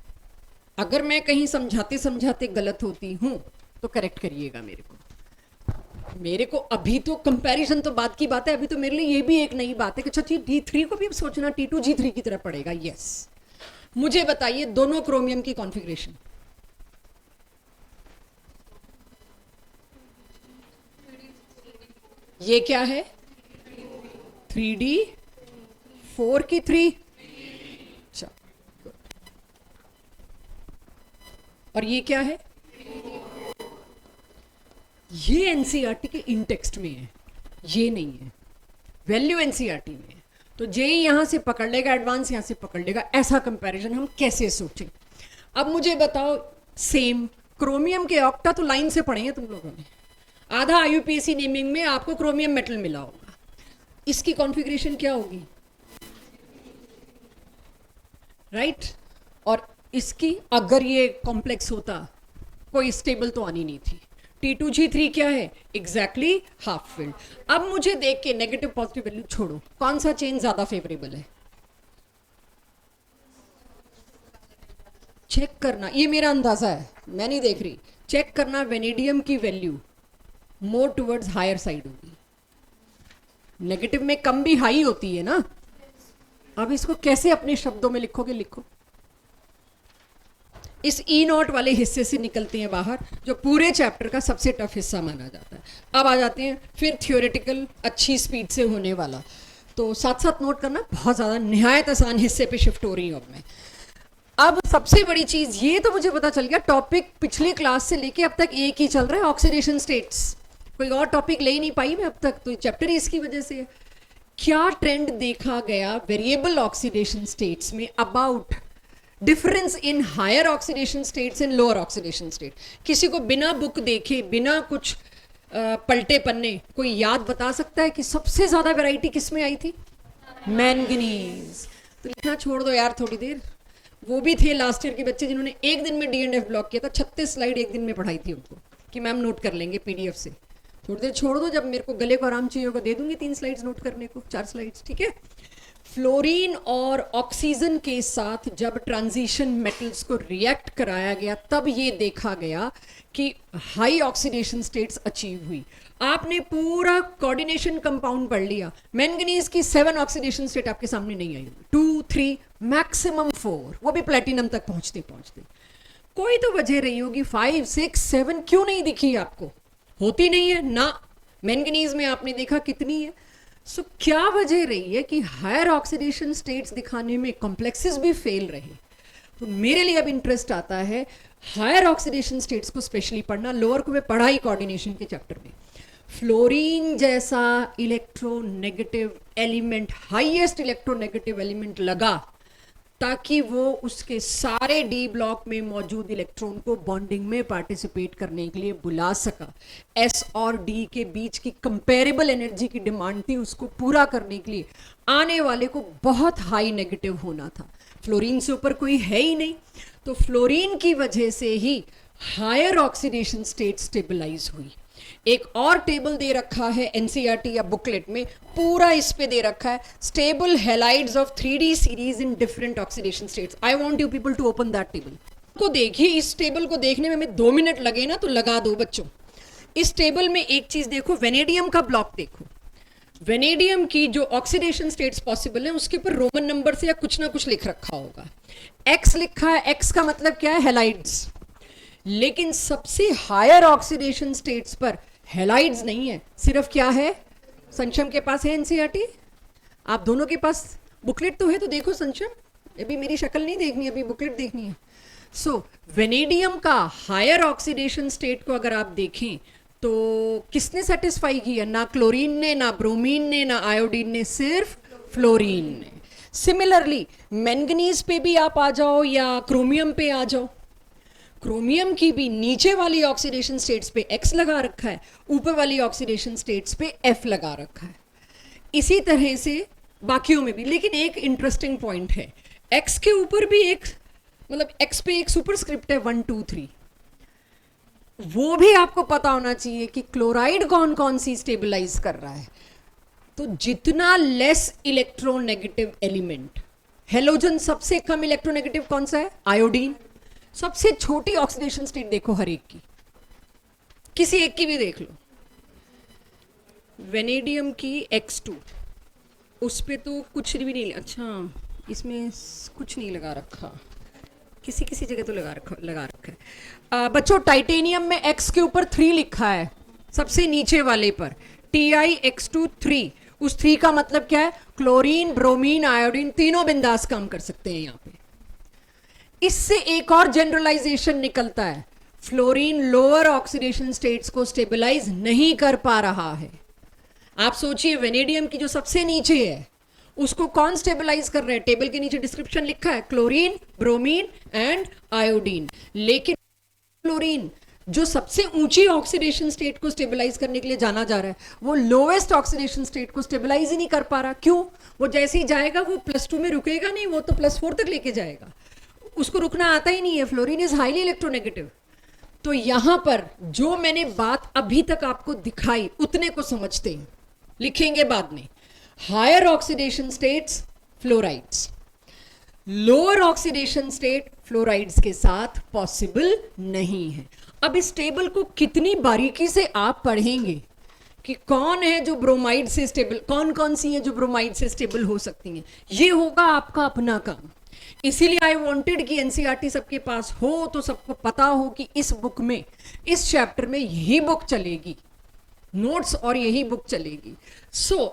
अगर मैं कहीं समझाते समझाते गलत होती हूं तो करेक्ट करिएगा मेरे को अभी तो कंपैरिजन तो बात की बात है, अभी तो मेरे लिए ये भी एक नई बात है कि अच्छा D3 को भी अब सोचना T2G3 की तरह पड़ेगा। यस, मुझे बताइए दोनों क्रोमियम की कॉन्फ़िगरेशन। ये क्या है? 3D 4 की 3, और ये क्या है? ये एनसीईआरटी के इन टेक्स्ट में है, ये नहीं है, वैल्यू एनसीईआरटी में है। तो जेई यहां से पकड़ लेगा, एडवांस यहां से पकड़ लेगा, ऐसा कंपैरिजन हम कैसे सोचें? अब मुझे बताओ, सेम क्रोमियम के ऑक्टा तो लाइन से पढ़े हैं तुम लोगों ने, आधा आईयूपीएसी नेमिंग में आपको क्रोमियम मेटल मिला होगा, इसकी कॉन्फ़िगरेशन क्या होगी? राइट और इसकी अगर ये कॉम्प्लेक्स होता, कोई स्टेबल तो आनी नहीं थी। T2G3 क्या है? Exactly half filled. अब मुझे देख के नेगेटिव पॉजिटिव वैल्यू छोड़ो, कौन सा चेन ज्यादा फेवरेबल है? चेक करना, ये मेरा अंदाजा है, मैं नहीं देख रही, चेक करना वेनेडियम की value more towards higher side होगी। नेगेटिव में कम भी हाई होती है ना। अब इसको कैसे अपने शब्दों में लिखोगे? लिखो, इस E0 वाले हिस्से से निकलते हैं बाहर, जो पूरे चैप्टर का सबसे टफ हिस्सा माना जाता है। अब आ जाते हैं फिर थियोरेटिकल अच्छी स्पीड से होने वाला, तो साथ साथ नोट करना, बहुत ज़्यादा निहायत आसान हिस्से पे शिफ्ट हो रही हूँ अब मैं। अब सबसे बड़ी चीज़ ये तो मुझे पता चल गया, टॉपिक पिछली क्लास से लेके अब तक एक ही चल रहा है, ऑक्सीडेशन स्टेट्स। कोई और टॉपिक ले ही नहीं पाई मैं अब तक, तो चैप्टर ही इसकी वजह से। क्या ट्रेंड देखा गया वेरिएबल ऑक्सीडेशन स्टेट्स में about difference in higher oxidation states and lower oxidation state? किसी को बिना बुक देखे, बिना कुछ पलटे पन्ने, कोई याद बता सकता है कि सबसे ज्यादा वैरायटी किस में आई थी? मैंगनीज। तो लिखना छोड़ दो यार थोड़ी देर, वो भी थे लास्ट ईयर के बच्चे जिन्होंने एक दिन में D&F ब्लॉक किया था, 36 स्लाइड एक दिन में पढ़ाई थी उनको कि मैम नोट कर लेंगे PDF से। थोड़ी देर छोड़ दो, जब मेरे को गले को आराम चाहिए होगा दे दूंगी 3 स्लाइड्स नोट करने को, 4 स्लाइड्स, ठीक है। फ्लोरीन और ऑक्सीजन के साथ जब ट्रांजिशन मेटल्स को रिएक्ट कराया गया, तब ये देखा गया कि हाई ऑक्सीडेशन स्टेट्स अचीव हुई। आपने पूरा कोऑर्डिनेशन कंपाउंड पढ़ लिया, मैंगनीज की 7 ऑक्सीडेशन स्टेट आपके सामने नहीं आई, 2, 3, मैक्सिमम 4, वो भी प्लेटिनम तक पहुंचते पहुंचते। कोई तो वजह रही होगी, 5, 6, 7 क्यों नहीं दिखी आपको? होती नहीं है ना। मैंगनीज में आपने देखा कितनी है। सो क्या वजह रही है कि हायर ऑक्सीडेशन स्टेट्स दिखाने में कॉम्प्लेक्सेस भी फेल रहे? तो मेरे लिए अब इंटरेस्ट आता है हायर ऑक्सीडेशन स्टेट्स को स्पेशली पढ़ना। लोअर को मैं पढ़ा ही कोऑर्डिनेशन के चैप्टर में। फ्लोरीन जैसा electronegative element, highest electronegative element लगा ताकि वो उसके सारे डी ब्लॉक में मौजूद इलेक्ट्रॉन को बॉन्डिंग में पार्टिसिपेट करने के लिए बुला सका। एस और डी के बीच की कंपेरेबल एनर्जी की डिमांड थी, उसको पूरा करने के लिए आने वाले को बहुत हाई नेगेटिव होना था। फ्लोरीन से ऊपर कोई है ही नहीं, तो फ्लोरीन की वजह से ही हायर ऑक्सीडेशन स्टेट स्टेबलाइज हुई। एक और टेबल दे रखा है एनसीईआरटी या बुकलेट में, पूरा इस पे दे रखा है stable halides of 3D series in different oxidation states. I want you people to open that table. को देखिए, इस टेबल को देखने में हमें 2 मिनट लगे ना तो लगा दो बच्चों। इस टेबल में एक चीज देखो, वेनेडियम का ब्लॉक देखो। वेनेडियम की जो ऑक्सीडेशन स्टेट्स पॉसिबल है उसके ऊपर रोमन नंबर से या कुछ ना कुछ लिख रखा होगा। एक्स लिखा है, एक्स का मतलब क्या है? हैलाइड्स। लेकिन सबसे हायर ऑक्सीडेशन स्टेट्स पर हेलाइड्स नहीं है, सिर्फ क्या है, संशम के पास है एनसीईआरटी, आप दोनों के पास बुकलेट तो है, तो देखो संशम, अभी मेरी शक्ल नहीं देखनी, अभी बुकलेट देखनी है। सो वेनेडियम का हायर ऑक्सीडेशन स्टेट को अगर आप देखें तो किसने सेटिस्फाई किया, ना क्लोरीन ने, ना ब्रोमीन ने, ना आयोडीन ने, सिर्फ फ्लोरीन ने। सिमिलरली मैंगनीज पे भी आप आ जाओ या क्रोमियम पे आ जाओ, क्रोमियम की भी नीचे वाली ऑक्सीडेशन स्टेट्स पे X लगा रखा है, ऊपर वाली ऑक्सीडेशन स्टेट्स पे F लगा रखा है। इसी तरह से बाकियों में भी, लेकिन एक इंटरेस्टिंग पॉइंट है, X के ऊपर भी एक, मतलब X पे एक सुपरस्क्रिप्ट है 1 2 3, वो भी आपको पता होना चाहिए कि क्लोराइड कौन कौन सी स्टेबलाइज कर रहा है। तो जितना लेस इलेक्ट्रोनेगेटिव एलिमेंट, हेलोजन सबसे कम इलेक्ट्रोनेगेटिव कौन सा है, आयोडीन। सबसे छोटी ऑक्सीडेशन स्टेट देखो हर एक की, किसी एक की भी देख लो, वेनेडियम की X2, उस पे तो कुछ भी नहीं, अच्छा इसमें कुछ नहीं लगा रखा, किसी किसी जगह तो लगा रखा है। बच्चों टाइटेनियम में X के ऊपर 3 लिखा है, सबसे नीचे वाले पर TiX2 3, उस 3 का मतलब क्या है, क्लोरीन, ब्रोमीन, आयोडीन तीनों बिंदास काम कर सकते हैं यहाँ पे। इससे एक और जनरलाइजेशन निकलता है, फ्लोरीन लोअर ऑक्सीडेशन स्टेट्स को स्टेबलाइज नहीं कर पा रहा है। आप सोचिए वेनेडियम की जो सबसे नीचे है उसको कौन स्टेबलाइज कर रहे हैं, टेबल के नीचे डिस्क्रिप्शन लिखा है क्लोरीन, ब्रोमीन एंड आयोडीन, लेकिन क्लोरीन जो सबसे ऊंची ऑक्सीडेशन स्टेट को स्टेबलाइज करने के लिए जाना जा रहा है, वो लोएस्ट ऑक्सीडेशन स्टेट को स्टेबलाइज ही नहीं कर पा रहा। क्यों, वो जैसे ही जाएगा वो +2 में रुकेगा नहीं, वो तो +4 तक लेके जाएगा, उसको रुकना आता ही नहीं है। Fluorine is highly electronegative. तो यहां पर जो मैंने बात अभी तक आपको दिखाई उतने को समझते हैं, लिखेंगे बाद में। Higher oxidation states fluorides, lower oxidation state fluorides के साथ पॉसिबल नहीं है। अब इस टेबल को कितनी बारीकी से आप पढ़ेंगे कि कौन है जो ब्रोमाइड से स्टेबल, कौन कौन सी है जो ब्रोमाइड से स्टेबल हो सकती हैं, ये होगा आपका अपना काम। इसीलिए आई वांटेड कि एनसीईआरटी सबके पास हो, तो सबको पता हो कि इस बुक में, इस चैप्टर में यही बुक चलेगी, नोट्स और यही बुक चलेगी।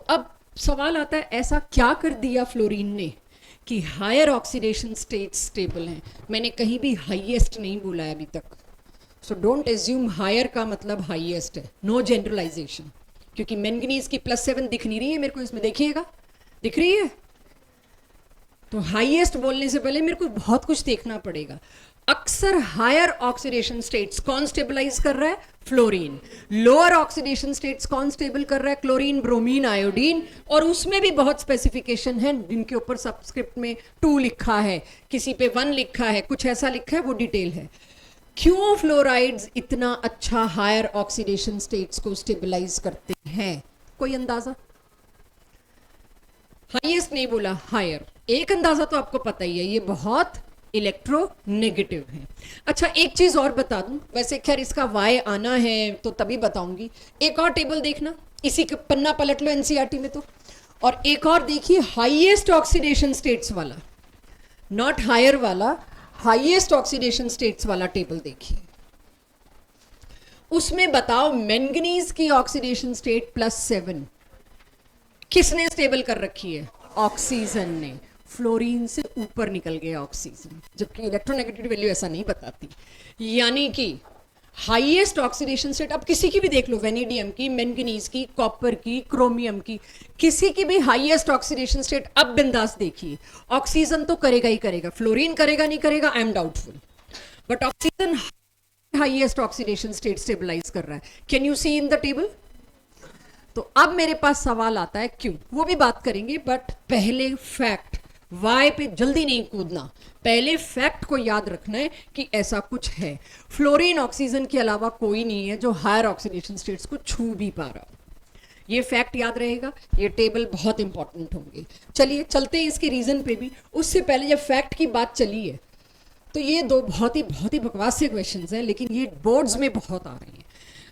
अब सवाल आता है, ऐसा क्या कर दिया फ्लोरीन ने कि हायर ऑक्सीडेशन स्टेट स्टेबल हैं। मैंने कहीं भी हाईएस्ट नहीं बोला है अभी तक, सो डोंट एज्यूम हायर का मतलब हाईएस्ट है, नो जनरलाइजेशन। क्योंकि मैंगनीज की +7 दिख नहीं रही है मेरे को, इसमें देखिएगा, दिख रही है, तो हाईएस्ट बोलने से पहले मेरे को बहुत कुछ देखना पड़ेगा। अक्सर हायर ऑक्सीडेशन स्टेट्स कौन स्टेबलाइज कर रहा है, फ्लोरीन। लोअर ऑक्सीडेशन स्टेट्स कौन स्टेबल कर रहा है, क्लोरीन, ब्रोमीन, आयोडीन। और उसमें भी बहुत स्पेसिफिकेशन है, जिनके ऊपर सबस्क्रिप्ट में 2 लिखा है, किसी पे 1 लिखा है, कुछ ऐसा लिखा है, वो डिटेल है। क्यों फ्लोराइड्स इतना अच्छा हायर ऑक्सीडेशन स्टेट्स को स्टेबलाइज करते हैं, कोई अंदाजा? हाईएस्ट नहीं बोला, हायर। एक अंदाजा तो आपको पता ही है, ये बहुत इलेक्ट्रोनेगेटिव है। अच्छा एक चीज और बता दूं, वैसे खैर इसका वाई आना है तो तभी बताऊंगी। एक और टेबल देखना, इसी का पन्ना पलट लो एनसीईआरटी में तो, और एक और देखिए हाईएस्ट ऑक्सीडेशन स्टेट्स वाला, नॉट हायर वाला, हाईएस्ट ऑक्सीडेशन स्टेट्स वाला टेबल देखिए। उसमें बताओ मैंगनीज की ऑक्सीडेशन स्टेट +7 किसने स्टेबल कर रखी है, ऑक्सीजन ने। फ्लोरीन से ऊपर निकल गया ऑक्सीजन, जबकि इलेक्ट्रोनेगेटिव वैल्यू ऐसा नहीं बताती। यानी कि हाईएस्ट ऑक्सीडेशन स्टेट, अब किसी की भी देख लो, वेनेडियम की, मैंगनीज की, कॉपर की, क्रोमियम की, किसी की भी हाईएस्ट ऑक्सीडेशन स्टेट अब बिंदास देखिए, ऑक्सीजन तो करेगा ही करेगा, फ्लोरीन करेगा नहीं करेगा, I am doubtful, but oxygen highest oxidation state stabilise कर रहा है। Can you see in the table? तो अब मेरे पास सवाल आता है क्यों, वो भी बात करेंगे, बट पहले फैक्ट, वाई पे जल्दी नहीं कूदना, पहले फैक्ट को याद रखना है कि ऐसा कुछ है। फ्लोरीन ऑक्सीजन के अलावा कोई नहीं है जो हायर ऑक्सीडेशन स्टेट्स को छू भी पा रहा। ये फैक्ट याद रहेगा, ये टेबल बहुत इंपॉर्टेंट होंगे। चलिए चलते हैं इसके रीजन पे भी। उससे पहले जब फैक्ट की बात चली है तो ये दो बहुत ही बकवास से क्वेश्चंस हैं, लेकिन ये बोर्ड्स में बहुत आ रहे हैं।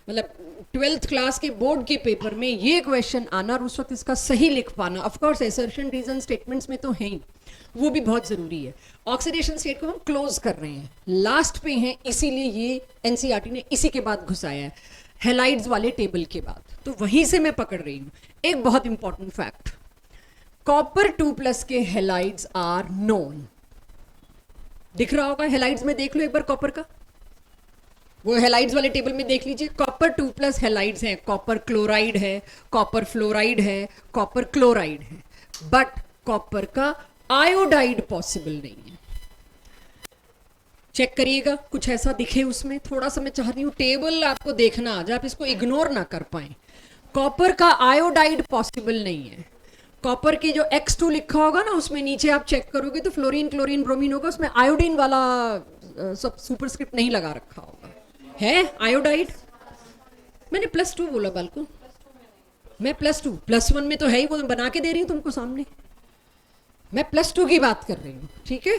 मतलब 12th क्लास के बोर्ड के पेपर में ये क्वेश्चन आना और उस वक्त इसका सही लिख पाना, of course assertion reason statements में तो है ही, वो भी बहुत जरूरी है। ऑक्सीडेशन स्टेट को हम क्लोज कर रहे हैं, लास्ट पे हैं, इसीलिए ये एनसीईआरटी ने इसी के बाद घुसाया है, हैलाइड्स वाले टेबल के बाद, तो वहीं से मैं पकड़ रही हूँ। एक बहुत इंपॉर्टेंट फैक्ट, कॉपर 2+ के हैलाइड्स आर नोन। दिख रहा होगा हैलाइड्स में, देख लो एक बार कॉपर का, वो हैलाइड्स वाले टेबल में देख लीजिए, कॉपर 2+ हैलाइड्स हैं, कॉपर क्लोराइड है, कॉपर फ्लोराइड है, कॉपर क्लोराइड है, बट कॉपर का आयोडाइड पॉसिबल नहीं है। चेक करिएगा कुछ ऐसा दिखे उसमें, थोड़ा सा मैं चाह रही हूं टेबल आपको देखना आ जाए, आप इसको इग्नोर ना कर पाए। कॉपर का आयोडाइड पॉसिबल नहीं है। कॉपर की जो X2 लिखा होगा ना, उसमें नीचे आप चेक करोगे तो फ्लोरीन क्लोरीन ब्रोमीन होगा, उसमें आयोडीन वाला सब सुपरस्क्रिप्ट नहीं लगा रखा होगा। है आयोडाइड? मैंने +2 बोला बालको, मैं +2, +1 में तो है ही, वो मैं बना के दे रही हूं तुमको सामने, मैं +2 की बात कर रही हूँ, ठीक है।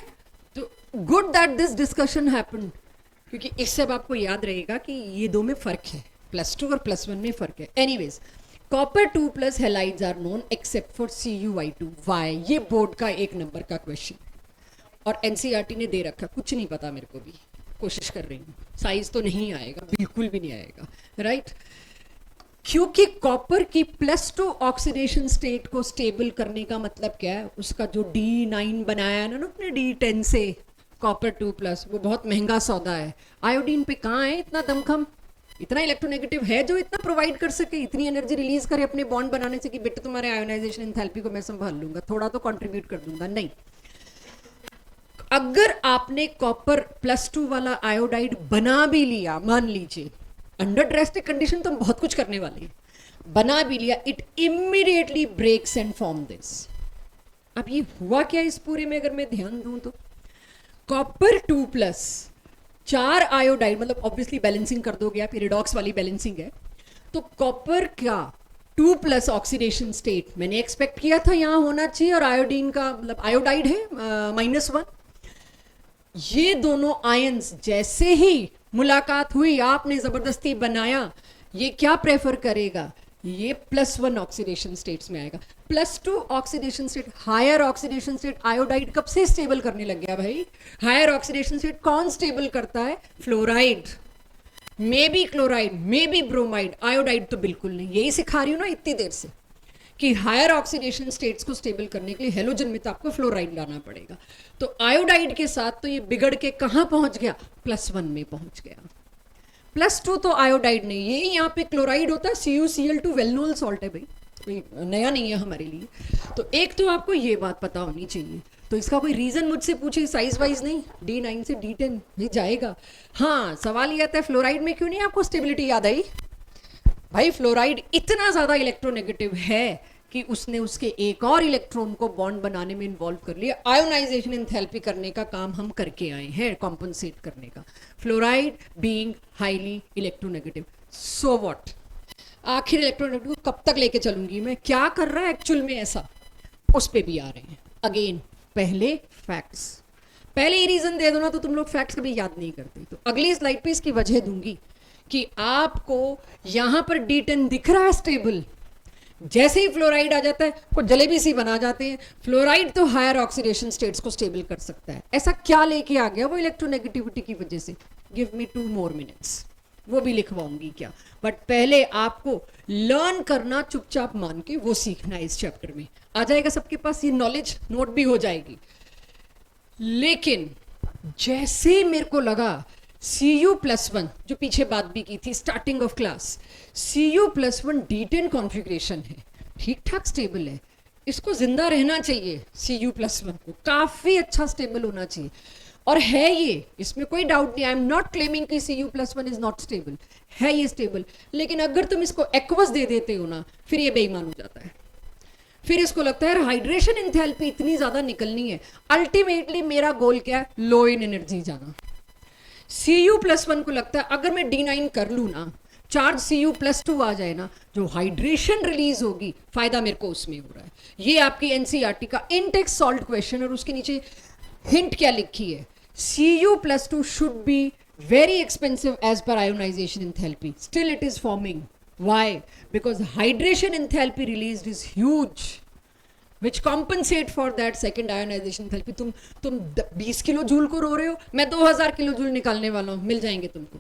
तो good that this discussion happened, क्योंकि इससे अब आपको याद रहेगा कि ये दो में फर्क है, +2 और +1 में फर्क है। Anyways, copper 2+ halides are known except for CuI2। Why? ये बोर्ड का 1 नंबर का क्वेश्चन, और एनसीईआरटी ने दे रखा, कुछ नहीं पता मेरे को भी, कोशिश कर रही हूँ, साइज तो नहीं आएगा, बिल्कुल भी नहीं आएगा, राइट। क्योंकि कॉपर की +2 ऑक्सीडेशन स्टेट को स्टेबल करने का मतलब क्या है, उसका जो D9 बनाया है ना अपने D10 से, कॉपर 2+, वो बहुत महंगा सौदा है। आयोडीन पे कहाँ है इतना दमखम, इतना इलेक्ट्रोनेगेटिव है जो इतना प्रोवाइड कर सके, इतनी एनर्जी रिलीज करे अपने बॉन्ड बनाने से कि बेटा तुम्हारे आयोनाइजेशन एंथैल्पी को मैं संभाल लूंगा, थोड़ा तो कंट्रीब्यूट कर दूंगा। नहीं, अगर आपने कॉपर +2 वाला आयोडाइड बना भी लिया, मान लीजिए अंडर ड्रेस्टिक कंडीशन तो हम बहुत कुछ करने वाले हैं, बना भी लिया, it immediately breaks and form this. अब ये हुआ क्या इस पूरे में, अगर मैं ध्यान दूं तो कॉपर 2+, 4 आयोडाइड, मतलब ऑब्वियसली बैलेंसिंग कर दोगे आप, रिडॉक्स वाली बैलेंसिंग है, तो कॉपर का 2+ ऑक्सीडेशन स्टेट मैंने एक्सपेक्ट किया था यहां होना चाहिए, और आयोडीन का मतलब आयोडाइड है -1। ये दोनों आयंस जैसे ही मुलाकात हुई, आपने जबरदस्ती बनाया, ये क्या प्रेफर करेगा, ये +1 ऑक्सीडेशन स्टेट्स में आएगा। +2 oxidation state, higher oxidation state iodide कब से स्टेबल करने लग गया भाई? हायर ऑक्सीडेशन स्टेट कौन स्टेबल करता है? Fluoride, maybe chloride, maybe bromide, iodide तो बिल्कुल नहीं। यही सिखा रही हूं ना इतनी देर से कि हायर ऑक्सीडेशन स्टेट्स को स्टेबल करने के लिए हेलोजन में तो आपको फ्लोराइड लाना पड़ेगा। तो आयोडाइड के साथ तो ये बिगड़ के कहां पहुंच गया? +1 में पहुंच गया। +2 तो आयोडाइड नहीं, ये यहाँ पे क्लोराइड होता है, CuCl2 वेल नोन सॉल्ट है भाई, कोई नया नहीं है हमारे लिए। तो एक तो आपको ये बात पता होनी चाहिए। तो इसका कोई रीजन मुझसे पूछे साइज वाइज नहीं, D9 से D10 ये जाएगा। हाँ, सवाल ये आता है फ्लोराइड में क्यों नहीं आपको स्टेबिलिटी याद आई? भाई फ्लोराइड इतना ज्यादा इलेक्ट्रोनेगेटिव है कि उसने उसके एक और इलेक्ट्रॉन को बॉन्ड बनाने में इन्वॉल्व कर लिया। आयोनाइजेशन एंथैल्पी करने का काम हम करके आए हैं, कॉम्पनसेट करने का। Fluoride being highly electronegative, so what? आखिर इलेक्ट्रोनेगेटिव को कब तक लेके चलूंगी मैं, क्या कर रहा है एक्चुअल में ऐसा, उस पे भी आ रहे हैं। अगेन पहले फैक्ट्स, पहले ही रीजन दे दो ना तो तुम लोग फैक्ट्स कभी याद नहीं करते। तो अगली स्लाइड पे इसकी वजह दूंगी कि आपको यहां पर D10 दिख रहा है स्टेबल, जैसे ही फ्लोराइड आ जाता है कुछ जलेबी सी बना जाते हैं। फ्लोराइड तो हायर ऑक्सीडेशन स्टेट्स को स्टेबल कर सकता है, ऐसा क्या लेके आ गया वो इलेक्ट्रोनेगेटिविटी की वजह से? गिव मी 2 more minutes, वो भी लिखवाऊंगी क्या, बट पहले आपको लर्न करना, चुपचाप मान के वो सीखना है। इस चैप्टर में आ जाएगा सबके पास ये नॉलेज, नोट भी हो जाएगी। लेकिन जैसे मेरे को लगा Cu+1, जो पीछे बात भी की थी starting of class, Cu+1 D10 configuration है, ठीक ठाक स्टेबल है, इसको जिंदा रहना चाहिए। Cu+1 को काफी अच्छा स्टेबल होना चाहिए, और है ये, इसमें कोई डाउट नहीं। आई एम नॉट क्लेमिंग कि Cu+1 इज नॉट स्टेबल, है ये स्टेबल। लेकिन अगर तुम इसको एक्वस दे देते हो ना, फिर ये बेईमान हो जाता है। फिर इसको लगता है हाइड्रेशन एंथैल्पी इतनी ज्यादा निकलनी है। अल्टीमेटली मेरा गोल क्या है? लो इन एनर्जी जाना। Cu+1 को लगता है अगर मैं D9 कर लूँ ना, चार्ज Cu+2 आ जाए ना, जो हाइड्रेशन रिलीज होगी, फायदा मेरे को उसमें हो रहा है। ये आपकी एनसीईआरटी का इनटेक्स्ट सॉल्व क्वेश्चन, और उसके नीचे हिंट क्या लिखी है? Cu+2 should be very expensive as per ionization enthalpy. Still it is forming. Why? Because hydration enthalpy released is huge, which compensate for that second ionization enthalpy. तुम 20 kilo joule को रो रहे हो, मैं 2000 किलो जूल निकालने वाला हूं, मिल जाएंगे तुमको.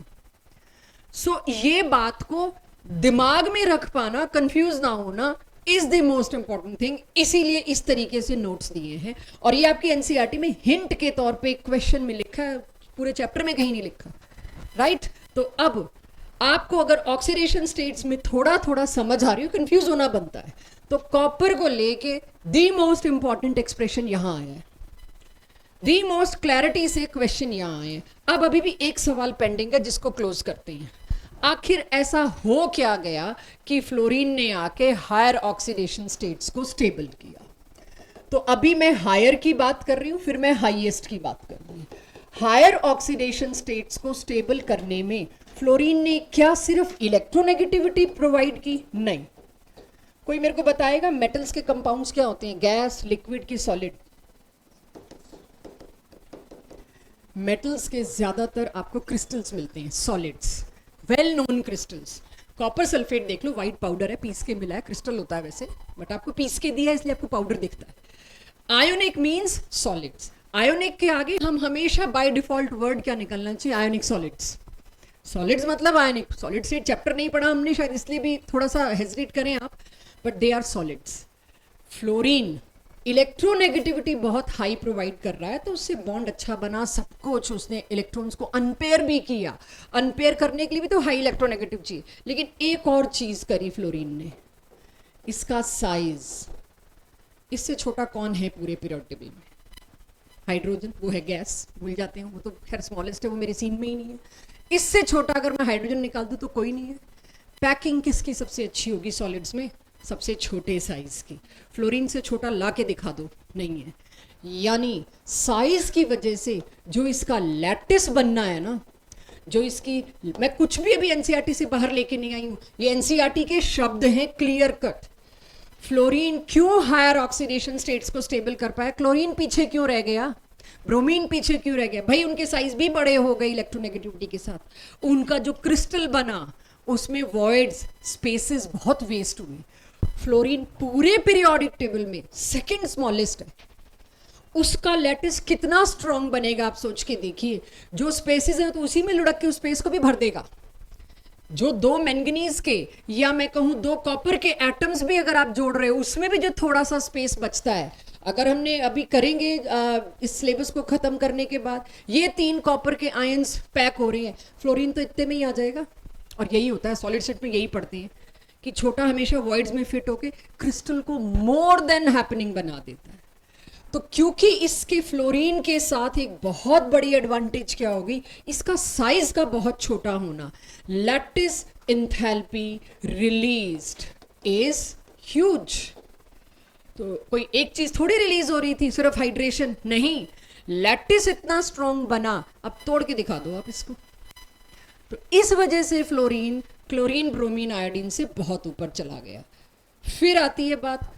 सो ये बात को दिमाग में रख पाना, कंफ्यूज ना होना, is the most important thing. इसीलिए इस तरीके से नोट्स दिए हैं. और ये आपकी एनसीईआरटी में हिंट के तौर पे क्वेश्चन में लिखा है, पूरे चैप्टर में कहीं नहीं लिखा. राइट? तो अब आपको अगर ऑक्सीडेशन स्टेट्स में थोड़ा थोड़ा समझ आ रही हो, कंफ्यूज होना बनता है, तो कॉपर को लेके द मोस्ट इंपॉर्टेंट एक्सप्रेशन यहां आया है, द मोस्ट क्लैरिटी से क्वेश्चन यहां आए हैं. अब अभी भी एक सवाल पेंडिंग है जिसको क्लोज करते हैं. आखिर ऐसा हो क्या गया कि फ्लोरीन ने आके हायर ऑक्सीडेशन स्टेट्स को स्टेबल किया? तो अभी मैं हायर की बात कर रही हूं, फिर मैं हाईएस्ट की बात कर रही हूं. हायर ऑक्सीडेशन स्टेट्स को स्टेबल करने में फ्लोरीन ने क्या सिर्फ इलेक्ट्रोनेगेटिविटी प्रोवाइड की? नहीं. कोई मेरे को बताएगा मेटल्स के कंपाउंड्स क्या होते हैं? गैस, लिक्विड की सॉलिड? मेटल्स के ज्यादातर आपको क्रिस्टल्स मिलते हैं, solids, well known crystals. Copper sulphate देख लो, व्हाइट पाउडर है, पीस के मिला है, क्रिस्टल होता है वैसे, बट आपको पीस के दिया है इसलिए आपको पाउडर दिखता है. Ionic means solids. आयोनिक के आगे हम हमेशा बाय डिफॉल्ट वर्ड क्या निकलना चाहिए? Ionic solids. सॉलिड्स मतलब आयोनिक. सॉलिड स्टेट चैप्टर नहीं पढ़ा हमने शायद, इसलिए भी थोड़ा सा हेजिटेट करें आप, but they are solids. Fluorine electronegativity बहुत हाई प्रोवाइड कर रहा है, तो उससे बॉन्ड अच्छा बना, सब कुछ. उसने इलेक्ट्रॉन्स को अनपेयर भी किया. अनपेयर करने के लिए भी तो हाई इलेक्ट्रोनेगेटिव चाहिए. लेकिन एक और चीज करी फ्लोरीन ने, इसका साइज. इससे छोटा कौन है पूरे पीरियोडिक टेबल में? हाइड्रोजन. वो है गैस, भूल जाते हैं, वो तो खैर स्मॉलेस्ट है, वो मेरे सीन में ही नहीं है. इससे छोटा अगर मैं हाइड्रोजन निकाल दूं तो कोई नहीं है. पैकिंग किसकी सबसे अच्छी होगी सॉलिड्स में? सबसे छोटे साइज की. फ्लोरीन से छोटा ला के दिखा दो, नहीं है. यानी साइज की वजह से जो इसका लैटिस बनना है ना, जो इसकी, मैं कुछ भी अभी एनसीईआरटी से बाहर लेके नहीं आई हूं, ये एनसीईआरटी के शब्द हैं क्लियर कट. फ्लोरीन क्यों हायर ऑक्सीडेशन स्टेट्स को स्टेबल कर पाया? क्लोरीन पीछे क्यों रह गया? ब्रोमीन पीछे क्यों रह गया? भाई उनके साइज भी बड़े हो गए इलेक्ट्रोनेगेटिविटी के साथ. उनका जो क्रिस्टल बना उसमें वॉइड्स, स्पेसेस बहुत वेस्ट हुए. फ्लोरीन पूरे पीरियोडिक टेबल में सेकंड स्मॉलेस्ट है. उसका लैटिस कितना स्ट्रॉन्ग बनेगा आप सोच के देखिए. जो स्पेसेस है तो उसी में लुढ़क के उस स्पेस को भी भर देगा. जो 2 मैंगनीज के, या मैं कहूं 2 कॉपर के एटम्स भी अगर आप जोड़ रहे हो, उसमें भी जो थोड़ा सा स्पेस बचता है, अगर हमने अभी करेंगे इस सिलेबस को खत्म करने के बाद, ये 3 कॉपर के आयंस पैक हो रहे हैं, फ्लोरीन तो इतने में ही आ जाएगा. और यही होता है सॉलिड स्टेट में, यही पढ़ते हैं कि छोटा हमेशा वॉइड्स में फिट होके क्रिस्टल को मोर देन हैपनिंग बना देता है. तो क्योंकि इसके फ्लोरीन के साथ एक बहुत बड़ी एडवांटेज क्या होगी? इसका साइज का बहुत छोटा होना. Lattice enthalpy released is huge. तो कोई एक चीज थोड़ी रिलीज हो रही थी, सिर्फ हाइड्रेशन नहीं, लैटिस इतना स्ट्रॉन्ग बना. अब तोड़ के दिखा दो आप इसको. तो इस वजह से फ्लोरीन क्लोरीन ब्रोमीन आयोडीन से बहुत ऊपर चला गया. फिर आती है बात,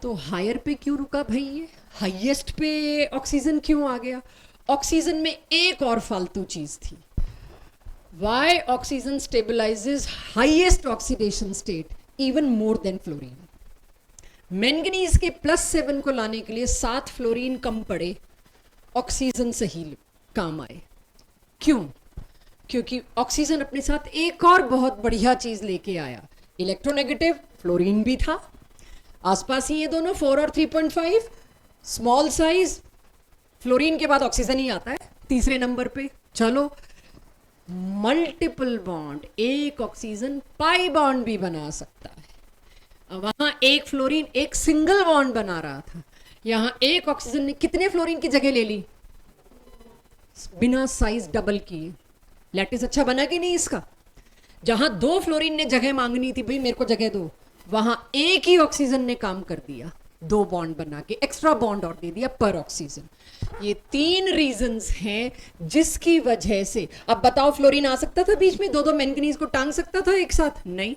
तो हायर पे क्यों रुका भाई? ये हाईएस्ट पे ऑक्सीजन क्यों आ गया? ऑक्सीजन में एक और फालतू चीज थी. Why oxygen stabilises highest oxidation state even more than fluorine? Manganese के +7 को लाने के लिए 7 फ्लोरीन कम पड़े, ऑक्सीजन सही काम आए. क्यों? क्योंकि ऑक्सीजन अपने साथ एक और बहुत बढ़िया चीज लेके आया. इलेक्ट्रोनेगेटिव फ्लोरीन भी था, आसपास ही ये दोनों 4 और 3.5, स्मॉल साइज. फ्लोरीन के बाद ऑक्सीजन ही आता है तीसरे नंबर पे. चलो, मल्टीपल बॉन्ड, एक ऑक्सीजन पाई बॉन्ड भी बना सकता है. वहां एक फ्लोरीन एक सिंगल बॉन्ड बना रहा था, यहां एक ऑक्सीजन ने कितने फ्लोरीन की जगह ले ली? बिना साइज डबल किए. लैटिस अच्छा बना कि नहीं इसका? जहां 2 फ्लोरीन ने जगह मांगनी थी, भाई मेरे को जगह दो, वहां एक ही ऑक्सीजन ने काम कर दिया, 2 बॉन्ड बना के एक्स्ट्रा बॉन्ड और दे दिया पर ऑक्सीजन. ये 3 रीजंस हैं जिसकी वजह से, अब बताओ फ्लोरीन आ सकता था बीच में, 2 मैंगनीज को टांग सकता था एक साथ? नहीं.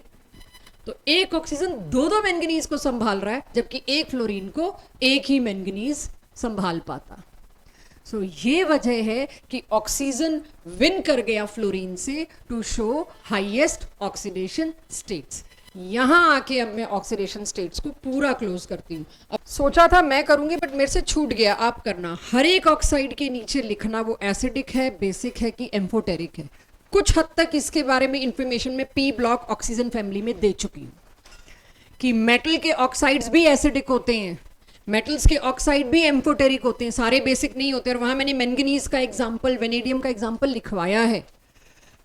तो एक ऑक्सीजन 2 मैंगनीज को संभाल रहा है, जबकि एक फ्लोरीन को एक ही मैंगनीज संभाल पाता. सो ये वजह है कि ऑक्सीजन विन कर गया फ्लोरीन से to show highest oxidation states. यहां आके अब मैं ऑक्सीडेशन स्टेट्स को पूरा क्लोज करती हूँ। अब सोचा था मैं करूंगी बट मेरे से छूट गया, आप करना। हर एक ऑक्साइड के नीचे लिखना वो एसिडिक है, बेसिक है कि एम्फोटेरिक है। कुछ हद तक इसके बारे में इंफॉर्मेशन में पी ब्लॉक ऑक्सीजन फैमिली में दे चुकी हूँ कि मेटल के ऑक्साइड्स भी एसिडिक होते हैं, मेटल्स के ऑक्साइड भी एम्फोटेरिक होते हैं, सारे बेसिक नहीं होते। और वहां मैंने मैंगनीज का एग्जाम्पल, वेनेडियम का एग्जाम्पल लिखवाया है।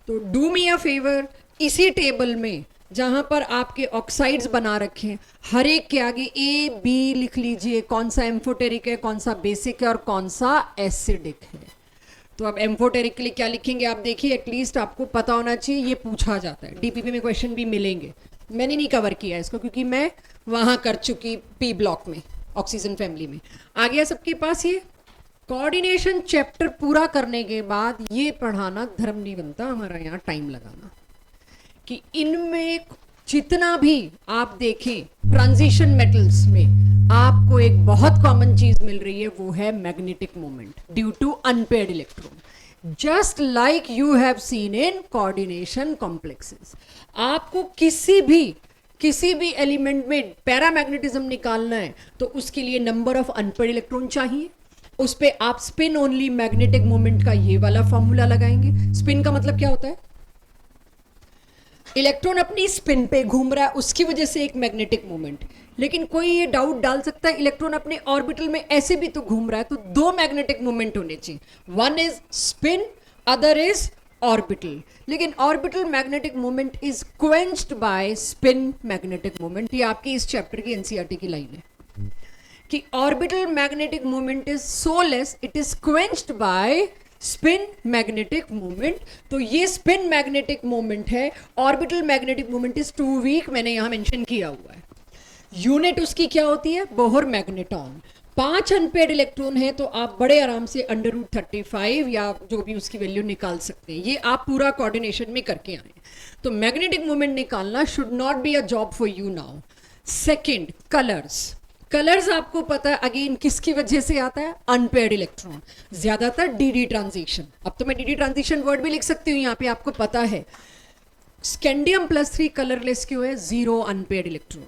तो डू मी अ फेवर, इसी टेबल में जहां पर आपके ऑक्साइड्स बना रखे हैं, हर एक के आगे ए बी लिख लीजिए, कौन सा एम्फोटेरिक है, कौन सा बेसिक है और कौन सा एसिडिक है। तो अब एम्फोटेरिक के लिए क्या लिखेंगे आप देखिए, एटलीस्ट आपको पता होना चाहिए, ये पूछा जाता है, डीपीपी में क्वेश्चन भी मिलेंगे। मैंने नहीं कवर किया इसको क्योंकि मैं वहां कर चुकी पी ब्लॉक में, ऑक्सीजन फैमिली में। आ गया सबके पास ये कोऑर्डिनेशन चैप्टर पूरा करने के बाद ये पढ़ाना धर्म नहीं बनता हमारा, यहाँ टाइम लगाना कि इनमें जितना भी आप देखें ट्रांजिशन मेटल्स में आपको एक बहुत कॉमन चीज मिल रही है, वो है magnetic moment due to unpaired electron, just like you have seen in coordination complexes. आपको किसी भी एलिमेंट में पैरामैग्नेटिज्म निकालना है तो उसके लिए नंबर ऑफ अनपेयर्ड इलेक्ट्रॉन चाहिए। उस पे आप स्पिन ओनली मैग्नेटिक मोमेंट का ये वाला फॉर्मूला लगाएंगे। स्पिन का मतलब क्या होता है? इलेक्ट्रॉन अपनी स्पिन पे घूम रहा है, उसकी वजह से एक मैग्नेटिक मोमेंट। लेकिन कोई ये डाउट डाल सकता है इलेक्ट्रॉन अपने ऑर्बिटल में ऐसे भी तो घूम रहा है, तो दो मैग्नेटिक मोमेंट होने चाहिए, one is spin, other is orbital. लेकिन orbital magnetic moment is quenched by spin magnetic moment. ये आपकी इस चैप्टर की एनसीईआरटी की लाइन है कि orbital magnetic moment is so less, it is quenched by spin magnetic moment. तो ये स्पिन मैग्नेटिक मोमेंट है, orbital magnetic moment is too weak, मैंने यहां मेंशन किया हुआ है। यूनिट उसकी क्या होती है? Bohr magneton. 5 अनपेयर्ड इलेक्ट्रॉन है तो आप बड़े आराम से √35 या जो भी उसकी वैल्यू निकाल सकते हैं। ये आप पूरा कोऑर्डिनेशन में करके आए। तो मैग्नेटिक मोमेंट निकालना should not be a job for you now. Second, colours आपको पता है अगेन किसकी वजह से आता है? अनपेयर्ड इलेक्ट्रॉन, ज्यादातर डीडी ट्रांजिशन। अब तो मैं डीडी ट्रांजिशन वर्ड भी लिख सकती हूँ यहाँ पे, आपको पता है। स्कैंडियम +3 कलरलेस क्यों है? 0 अनपेयर्ड इलेक्ट्रॉन।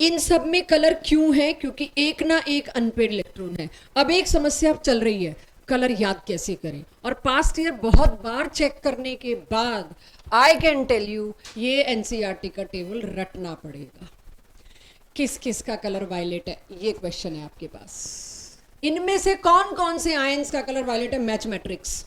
इन सब में कलर क्यों है? क्योंकि एक ना एक अनपेयर्ड इलेक्ट्रॉन है। अब एक समस्या चल रही है, कलर याद कैसे करें? और पास्ट ईयर बहुत बार चेक करने के बाद आई कैन टेल यू ये एनसीईआरटी का टेबल रटना पड़ेगा। किस किस का कलर वायलेट है, ये क्वेश्चन है आपके पास। इनमें से कौन कौन से आयंस का कलर वायलेट है? Match matrix,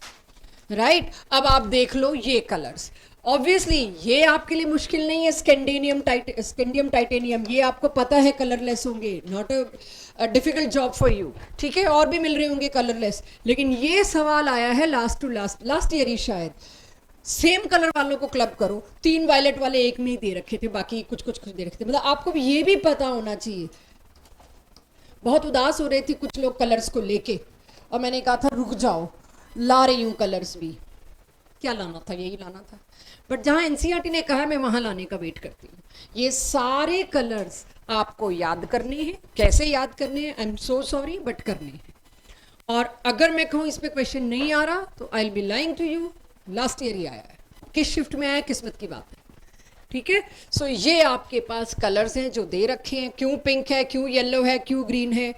right. अब आप देख लो ये कलर्स, ऑब्वियसली ये आपके लिए मुश्किल नहीं है। स्कैंडियम टाइटेनियम, ये आपको पता है कलरलेस होंगे, not a difficult job for you, ठीक है। और भी मिल रहे होंगे कलरलेस, लेकिन ये सवाल आया है लास्ट ईयर ही शायद। सेम कलर वालों को क्लब करो, 3 वायलेट वाले एक में ही दे रखे थे, बाकी कुछ दे रखे थे। मतलब आपको भी ये भी पता होना चाहिए। बहुत उदास हो रहे थे कुछ लोग कलर्स को लेके, और मैंने कहा था रुक जाओ, ला रही हूँ कलर्स भी। क्या लाना था? यही लाना था, बट जहां एनसीईआरटी ने कहा मैं वहां लाने का वेट करती हूँ। ये सारे कलर्स आपको याद करने हैं। कैसे याद करने हैं? I am so sorry, but करने हैं। और अगर मैं कहूँ इस पे क्वेश्चन नहीं आ रहा तो I will be lying to you. Last year ही आया है, किस शिफ्ट में आया किस्मत की बात है, ठीक है। सो ये आपके पास कलर्स हैं जो दे रखे हैं। क्यों पिंक है, क्यों येलो है, क्यों ग्रीन है,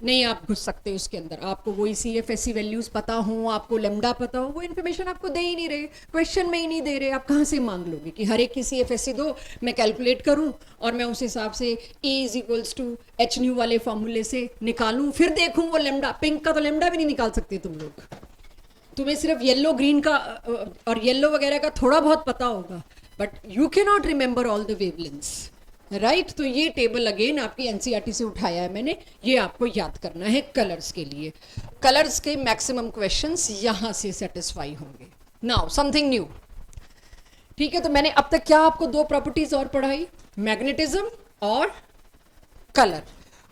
नहीं आप घुस सकते उसके अंदर। आपको वही CFSE वैल्यूज पता हो, आपको लेमडा पता हो, वो इन्फॉर्मेशन आपको दे ही नहीं रहे, क्वेश्चन में ही नहीं दे रहे। आप कहाँ से मांग लोगे कि हर एक की CFSE दो, मैं कैलकुलेट करूँ और मैं उस हिसाब से E = H nu वाले फॉर्मूले से निकालूँ, फिर देखूँ वो लेमडा। पिंक का तो लेमडा भी नहीं निकाल सकते तुम लोग। तुम्हें सिर्फ येलो ग्रीन का और येलो वगैरह का थोड़ा बहुत पता होगा, but you can not remember all the wavelengths, right. तो ये टेबल अगेन आपकी एनसीईआरटी से उठाया है मैंने, ये आपको याद करना है कलर्स के लिए। कलर्स के मैक्सिमम क्वेश्चंस यहां से सेटिस्फाई होंगे। नाउ समथिंग न्यू, ठीक है। तो मैंने अब तक क्या आपको 2 प्रॉपर्टीज और पढ़ाई, मैग्नेटिज्म और कलर।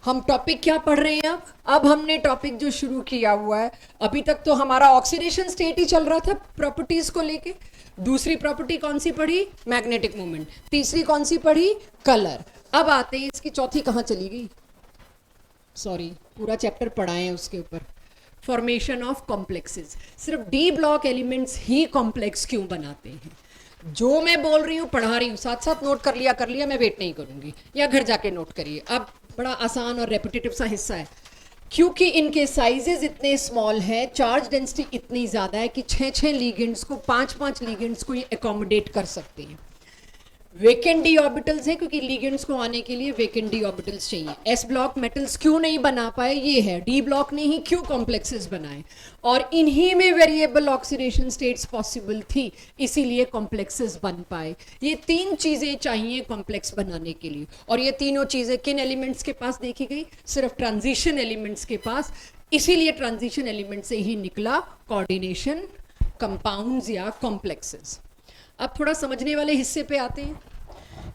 हम टॉपिक क्या पढ़ रहे हैं अब हमने टॉपिक जो शुरू किया हुआ है, अभी तक तो हमारा ऑक्सीडेशन स्टेट ही चल रहा था प्रॉपर्टीज को लेके। दूसरी प्रॉपर्टी कौन सी पढ़ी? Magnetic moment. तीसरी कौन सी पढ़ी? कलर। अब आते हैं इसकी चौथी कहाँ चली गई, सॉरी पूरा चैप्टर पढ़ाए हैं उसके ऊपर। Formation of complexes. सिर्फ डी ब्लॉक एलिमेंट्स ही कॉम्प्लेक्स क्यों बनाते हैं? जो मैं बोल रही हूँ पढ़ा रही हूँ, साथ साथ नोट कर लिया, मैं वेट नहीं करूंगी, या घर जाके नोट करिए। अब बड़ा आसान और रेपिटेटिव सा हिस्सा है, क्योंकि इनके साइजेस इतने स्मॉल है, चार्ज डेंसिटी इतनी ज़्यादा है कि 6 लिगेंड्स को, 5 लिगेंड्स को ये एकोमोडेट कर सकते हैं। वेकेंट डी ऑर्बिटल्स है, क्योंकि लिगेंड्स को आने के लिए वेकेंट डी ऑर्बिटल्स चाहिए। एस ब्लॉक मेटल्स क्यों नहीं बना पाए, ये है। डी ब्लॉक ने ही क्यों कॉम्प्लेक्सेस बनाए, और इन्हीं में वेरिएबल ऑक्सीडेशन स्टेट्स पॉसिबल थी, इसीलिए कॉम्प्लेक्सेस बन पाए। ये 3 चीज़ें चाहिए कॉम्प्लेक्स बनाने के लिए, और ये तीनों चीज़ें किन एलिमेंट्स के पास देखी गई? सिर्फ ट्रांजिशन एलिमेंट्स के पास। इसीलिए ट्रांजिशन एलिमेंट से ही निकला कोऑर्डिनेशन कंपाउंड्स या कॉम्प्लेक्सेस। अब थोड़ा समझने वाले हिस्से पे आते हैं।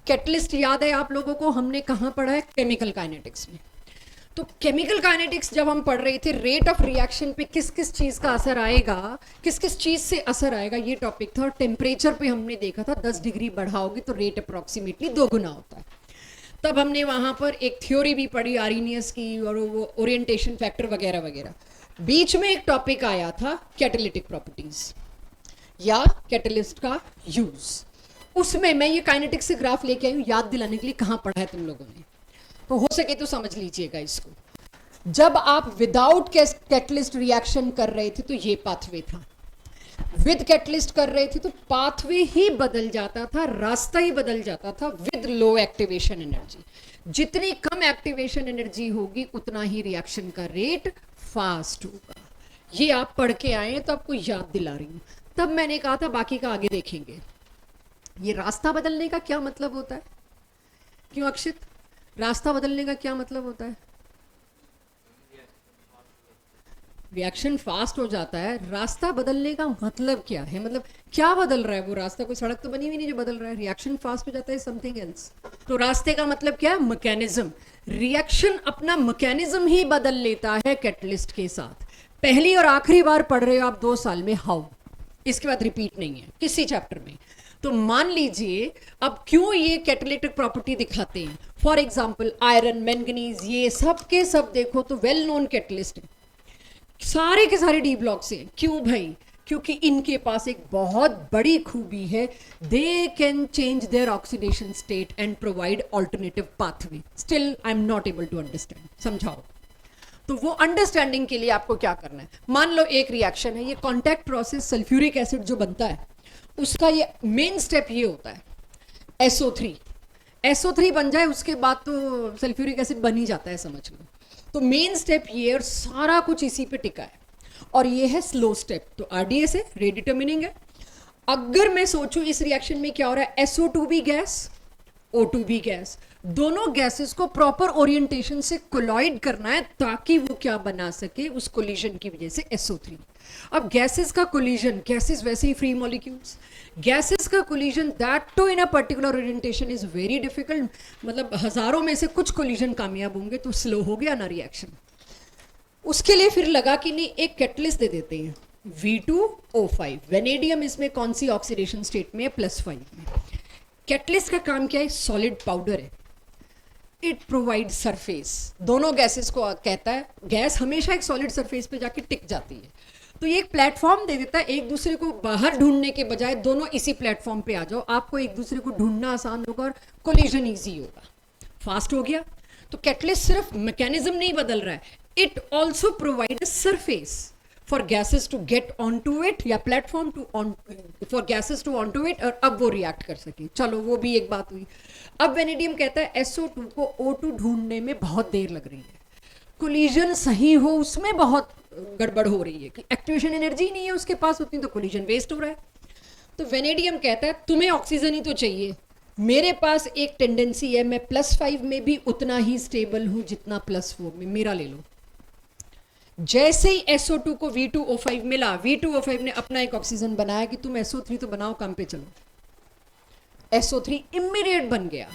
कैटलिस्ट याद है आप लोगों को, हमने कहाँ पढ़ा है? केमिकल काइनेटिक्स में। तो केमिकल काइनेटिक्स जब हम पढ़ रहे थे, रेट ऑफ रिएक्शन पे किस किस चीज़ का असर आएगा, किस किस चीज़ से असर आएगा, ये टॉपिक था। और टेम्परेचर पे हमने देखा था 10 डिग्री बढ़ाओगे तो रेट अप्रॉक्सीमेटली 2 गुना होता है। तब हमने वहाँ पर एक थ्योरी भी पढ़ी आर्रीनियस की, और वो ओरिएंटेशन फैक्टर वगैरह वगैरह। बीच में एक टॉपिक आया था कैटालिटिक प्रॉपर्टीज़ या कैटलिस्ट का यूज। उसमें मैं ये काइनेटिक्स से ग्राफ लेके आई हूँ, याद दिलाने के लिए कहाँ पढ़ा है तुम लोगों ने, तो हो सके तो समझ लीजिएगा इसको। जब आप विदाउट कैटलिस्ट रिएक्शन कर रहे थे तो ये पाथवे था, विद कैटलिस्ट कर रहे थे तो पाथवे ही बदल जाता था, रास्ता ही बदल जाता था विद लो एक्टिवेशन एनर्जी। जितनी कम एक्टिवेशन एनर्जी होगी उतना ही रिएक्शन का रेट फास्ट होगा। ये आप पढ़ के आए हैं तो आपको याद दिला रही हूँ। तब मैंने कहा था बाकी का आगे देखेंगे। ये रास्ता बदलने का क्या मतलब होता है? क्यों अक्षित, रास्ता बदलने का क्या मतलब होता है? रिएक्शन फास्ट हो जाता है। रास्ता बदलने का मतलब क्या है? मतलब क्या बदल रहा है वो रास्ता? कोई सड़क तो बनी हुई नहीं जो बदल रहा है। रिएक्शन फास्ट हो जाता है समथिंग एल्स। तो रास्ते का मतलब क्या है? मैकेनिज्म। रिएक्शन अपना मैकेनिज्म ही बदल लेता है कैटलिस्ट के साथ। पहली और आखिरी बार पढ़ रहे हो आप 2 साल में हाउ, इसके बाद रिपीट नहीं है किसी चैप्टर में। तो मान लीजिए अब क्यों ये कैटालिटिक प्रॉपर्टी दिखाते हैं। फॉर एग्जांपल आयरन, मैंगनीज, ये सब के सब देखो तो वेल नोन कैटलिस्ट है, सारे के सारे डी ब्लॉक से। क्यों भाई? क्योंकि इनके पास एक बहुत बड़ी खूबी है, they can change their oxidation state and provide alternative pathway. Still I am not able to understand, समझाओ। तो वो अंडरस्टैंडिंग के लिए आपको क्या करना है? मान लो एक रिएक्शन है, ये कॉन्टैक्ट प्रोसेस सल्फ्यूरिक एसिड जो बनता है उसका ये मेन स्टेप ये होता है SO3। SO3 बन जाए उसके बाद तो सल्फ्यूरिक एसिड बन ही जाता है, समझ लो। तो मेन स्टेप ये, और सारा कुछ इसी पे टिका है। और ये है स्लो स्टेप, तो RDS है, रेट डिटर्मिनिंग है। अगर मैं सोचूं इस रिएक्शन में क्या हो रहा है, SO2 भी गैस, O2 भी गैस, दोनों गैसेस को प्रॉपर ओरिएंटेशन से कोलॉइड करना है ताकि वो क्या बना सके, उस कोलिजन की वजह से SO3। अब गैसेस का कोलिजन, गैसेस वैसे ही फ्री मॉलिक्यूल्स, गैसेस का collision that too in a particular orientation is very difficult. मतलब हजारों में से कुछ कोलिजन कामयाब होंगे तो स्लो हो गया ना रिएक्शन। उसके लिए फिर लगा कि नहीं, एक कैटलिस्ट दे देते हैं V2O5। वेनेडियम इसमें कौन सी ऑक्सीडेशन स्टेट में है? +5 में। कैटलिस्ट का काम क्या है? सॉलिड पाउडर है। इट प्रोवाइड सरफेस, दोनों गैसेस को कहता है, गैस हमेशा एक सॉलिड सरफेस पे जाके टिक जाती है, तो ये एक प्लेटफॉर्म दे देता है। एक दूसरे को बाहर ढूंढने के बजाय दोनों इसी प्लेटफॉर्म पे आ जाओ, आपको एक दूसरे को ढूंढना आसान होगा और कोलिजन ईजी होगा, फास्ट हो गया। तो कैटलिस्ट सिर्फ मैकेनिज्म नहीं बदल रहा है, it also provide a surface for gases to get on to it, या platform to on for gases to on to it, और अब वो रिएक्ट कर सके। चलो वो भी एक बात हुई। अब वेनेडियम कहता है SO2 को O2 ढूंढने में बहुत देर लग रही है, कोलिजन सही हो उसमें बहुत गड़बड़ हो रही है कि एक्टिवेशन एनर्जी नहीं है उसके पास उतनी, तो कोलिजन वेस्ट हो रहा है। तो वेनेडियम कहता है तुम्हें ऑक्सीजन ही तो चाहिए, मेरे पास एक टेंडेंसी है, मैं +5 में भी उतना ही स्टेबल हूं जितना +4 में, मेरा ले लो। जैसे ही SO2 को V2O5 मिला, V2O5 ने अपना एक ऑक्सीजन बनाया कि तुम SO3 तो बनाओ, काम पे चलो। SO3 इमीडिएट बन गया।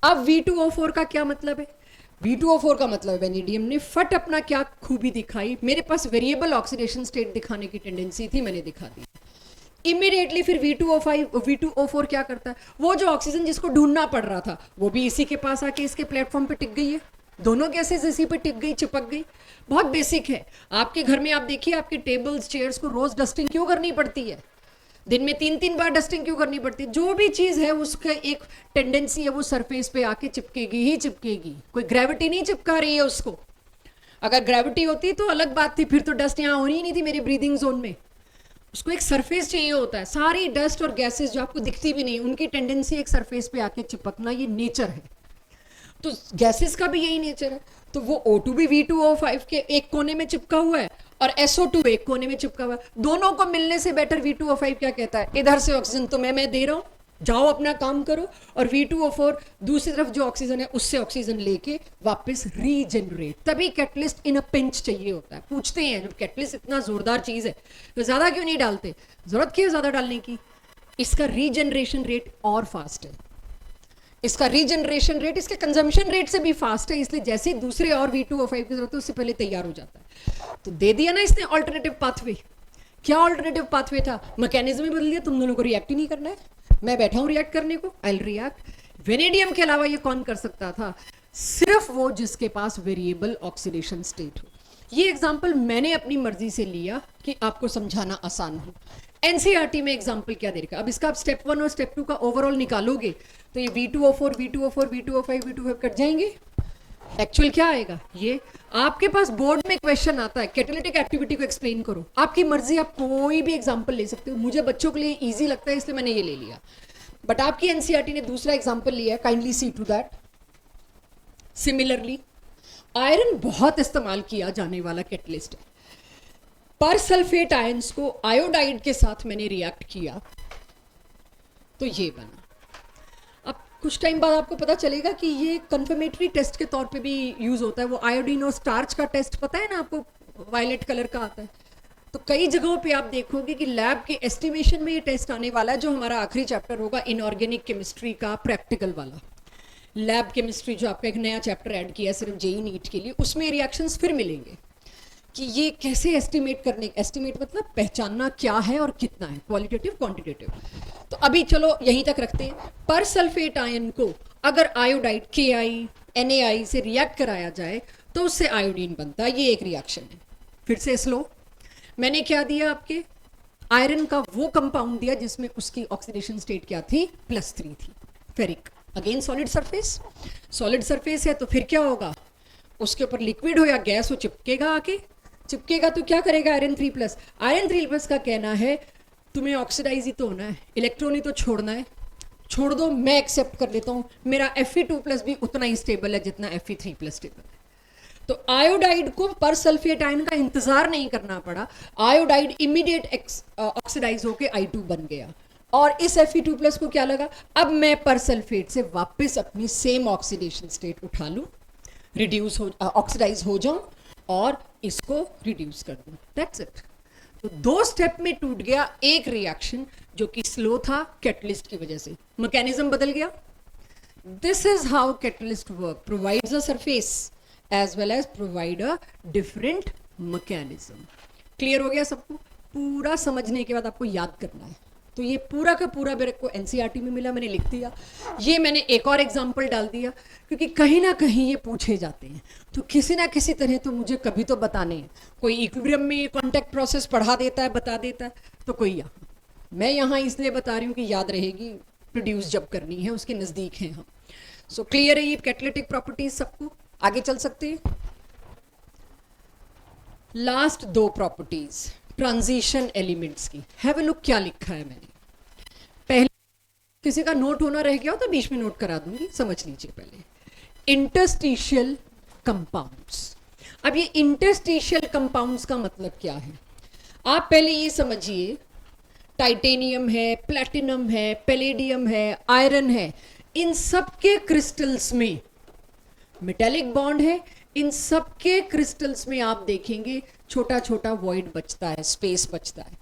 अब V2O4 का क्या मतलब है? V2O4 का मतलब वेनेडियम ने फट अपना क्या खूबी दिखाई, मेरे पास वेरिएबल ऑक्सीडेशन स्टेट दिखाने की टेंडेंसी थी, मैंने दिखा दी। इमीडिएटली फिर V2O4 क्या करता है, वो जो ऑक्सीजन जिसको ढूंढना पड़ रहा था वो भी इसी के पास आके इसके प्लेटफॉर्म पे टिक गई है। दोनों गैसेज इसी पे टिक गई, चिपक गई। बहुत बेसिक है। आपके घर में आप देखिए, आपके टेबल्स चेयर्स को रोज डस्टिंग क्यों करनी पड़ती है? दिन में 3-3 बार डस्टिंग क्यों करनी पड़ती है? जो भी चीज है उसका एक टेंडेंसी है, वो सरफेस पे आके चिपकेगी ही चिपकेगी। कोई ग्रेविटी नहीं चिपका रही है उसको। अगर ग्रेविटी होती तो अलग बात थी, फिर तो डस्ट यहाँ होनी ही नहीं थी मेरे ब्रीदिंग जोन में। उसको एक सरफेस चाहिए होता है। सारी डस्ट और गैसेस जो आपको दिखती भी नहीं, उनकी टेंडेंसी एक सरफेस पे आके चिपकना, ये नेचर है। तो गैसेस का भी यही नेचर है। तो वो O2 भी V2O5 के एक कोने में चिपका हुआ है और SO2 एक कोने में चिपका हुआ है। दोनों को मिलने से बेटर V2O5 क्या कहता है, इधर से ऑक्सीजन तो मैं दे रहा हूं, जाओ अपना काम करो, और V2O4 दूसरी तरफ जो ऑक्सीजन है उससे ऑक्सीजन लेके वापस रीजनरेट। तभी कैटलिस्ट इन अ पिंच चाहिए होता है। पूछते हैं जब कैटलिस्ट इतना जोरदार चीज है तो ज्यादा क्यों नहीं डालते, जरूरत क्यों ज्यादा डालने की? इसका रीजनरेशन रेट और फास्ट है। इसका रीजनरेशन रेट इसके कंजम्पशन रेट से भी फास्ट है, इसलिए जैसे दूसरे और V2O5 की जरूरत है उससे पहले तैयार हो जाता है। तो दे दिया ना इसने ऑल्टरनेटिव पाथवे। क्या ऑल्टरनेटिव पाथवे था? मैकेनिज्म ही बदल दिया। तुम दोनों को रिएक्ट ही नहीं करना है, मैं बैठा हूं रिएक्ट करने को, आई विल रिएक्ट। वेनेडियम के अलावा ये कौन कर सकता था? सिर्फ वो जिसके पास वेरिएबल ऑक्सीडेशन स्टेट हो। ये एग्जाम्पल मैंने अपनी मर्जी से लिया कि आपको समझाना आसान हो। एनसीईआरटी में एग्जाम्पल क्या दे रखा? अब इसका आप स्टेप 1 और स्टेप 2 का ओवरऑल निकालोगे तो ये V2O4 V2O4 V2O5 V2O5 cut जाएंगे। एक्चुअल क्या आएगा? ये आपके पास बोर्ड में क्वेश्चन आता है कैटालिटिक एक्टिविटी को एक्सप्लेन करो, आपकी मर्जी, आप कोई भी एग्जाम्पल ले सकते हो। मुझे बच्चों के लिए इजी लगता है इसलिए मैंने ये ले लिया, बट आपकी एनसीईआरटी ने दूसरा एग्जाम्पल लिया है। Kindly see to that. Similarly iron बहुत इस्तेमाल किया जाने वाला कैटलिस्ट है। पर सल्फेट आयंस को आयोडाइड के साथ मैंने रिएक्ट किया तो ये बना। अब कुछ टाइम बाद आपको पता चलेगा कि ये कंफर्मेटरी टेस्ट के तौर पे भी यूज होता है। वो आयोडीन और स्टार्च का टेस्ट पता है ना आपको, वायलेट कलर का आता है। तो कई जगहों पे आप देखोगे कि लैब के एस्टिमेशन में ये टेस्ट आने वाला है, जो हमारा आखिरी चैप्टर होगा इनऑर्गेनिक केमिस्ट्री का प्रैक्टिकल वाला। लैब केमिस्ट्री जो आपका एक नया चैप्टर ऐड किया सिर्फ जेई नीट के लिए, उसमें रिएक्शंस फिर मिलेंगे कि ये कैसे एस्टिमेट करने, एस्टिमेट मतलब पहचानना क्या है और कितना है, क्वालिटेटिव क्वांटिटेटिव। तो अभी चलो यहीं तक रखते हैं। पर सल्फेट आयन को अगर आयोडाइड KI NaI से रिएक्ट कराया जाए तो उससे आयोडीन बनता है। ये एक रिएक्शन है। फिर से स्लो। मैंने क्या दिया आपके, आयरन का वो कंपाउंड दिया जिसमें उसकी ऑक्सीडेशन स्टेट क्या थी, +3 थी, ferric. Again solid surface, solid surface है तो फिर क्या होगा, उसके ऊपर लिक्विड हो या गैस हो चिपकेगा, आके चिपकेगा तो क्या करेगा, आयरन 3+। आयरन 3+ का कहना है तुम्हें ऑक्सीडाइज ही तो होना है, इलेक्ट्रॉन ही तो छोड़ना है, छोड़ दो, मैं एक्सेप्ट कर लेता हूं, मेरा Fe2+ भी उतना ही स्टेबल है जितना Fe3+ स्टेबल है। तो आयोडाइड को पर सल्फेट आयन का इंतजार नहीं करना पड़ा, आयोडाइड इमीडिएट ऑक्सीडाइज होके I2 बन गया। और इस Fe2+ को क्या लगा, अब मैं पर सल्फेट से वापस अपनी सेम ऑक्सीडेशन स्टेट उठा लूं, रिड्यूस हो, ऑक्सीडाइज हो जाऊं और इसको रिड्यूस कर दूं। That's it. तो 2 स्टेप में टूट गया एक रिएक्शन जो कि स्लो था कैटलिस्ट की वजह से, मैकेनिज्म बदल गया। This is how catalyst work, provides a surface as well as provide a different mechanism. Clear हो गया सबको? पूरा समझने के बाद आपको याद करना है। तो ये पूरा का पूरा मेरे को एनसीईआरटी में मिला, मैंने लिख दिया। ये मैंने एक और एग्जाम्पल डाल दिया क्योंकि कहीं ना कहीं ये पूछे जाते हैं, तो किसी ना किसी तरह तो मुझे कभी तो बताने हैं। कोई इक्विलिब्रियम में कांटेक्ट प्रोसेस पढ़ा देता है, बता देता है, तो कोई यहाँ, मैं यहाँ इसलिए बता रही हूँ कि याद रहेगी, प्रोड्यूस जब करनी है उसके नज़दीक हैं हम। सो क्लियर है ये कैटालिटिक प्रॉपर्टीज सबको? आगे चल सकते हैं। लास्ट 2 प्रॉपर्टीज ट्रांजिशन एलिमेंट्स की। हैव अ लुक क्या लिखा है मैंने। पहले किसी का नोट होना रह गया हो तो बीच में नोट करा दूंगी, समझ लीजिए पहले। Interstitial compounds. अब ये इंटरस्टिशियल कंपाउंड्स का मतलब क्या है, आप पहले ये समझिए, टाइटेनियम है, प्लैटिनम है, पैलेडियम है, आयरन है, इन सब के क्रिस्टल्स में मेटेलिक बॉन्ड है। इन सब के क्रिस्टल्स में आप देखेंगे छोटा छोटा वॉइड बचता है, स्पेस बचता है,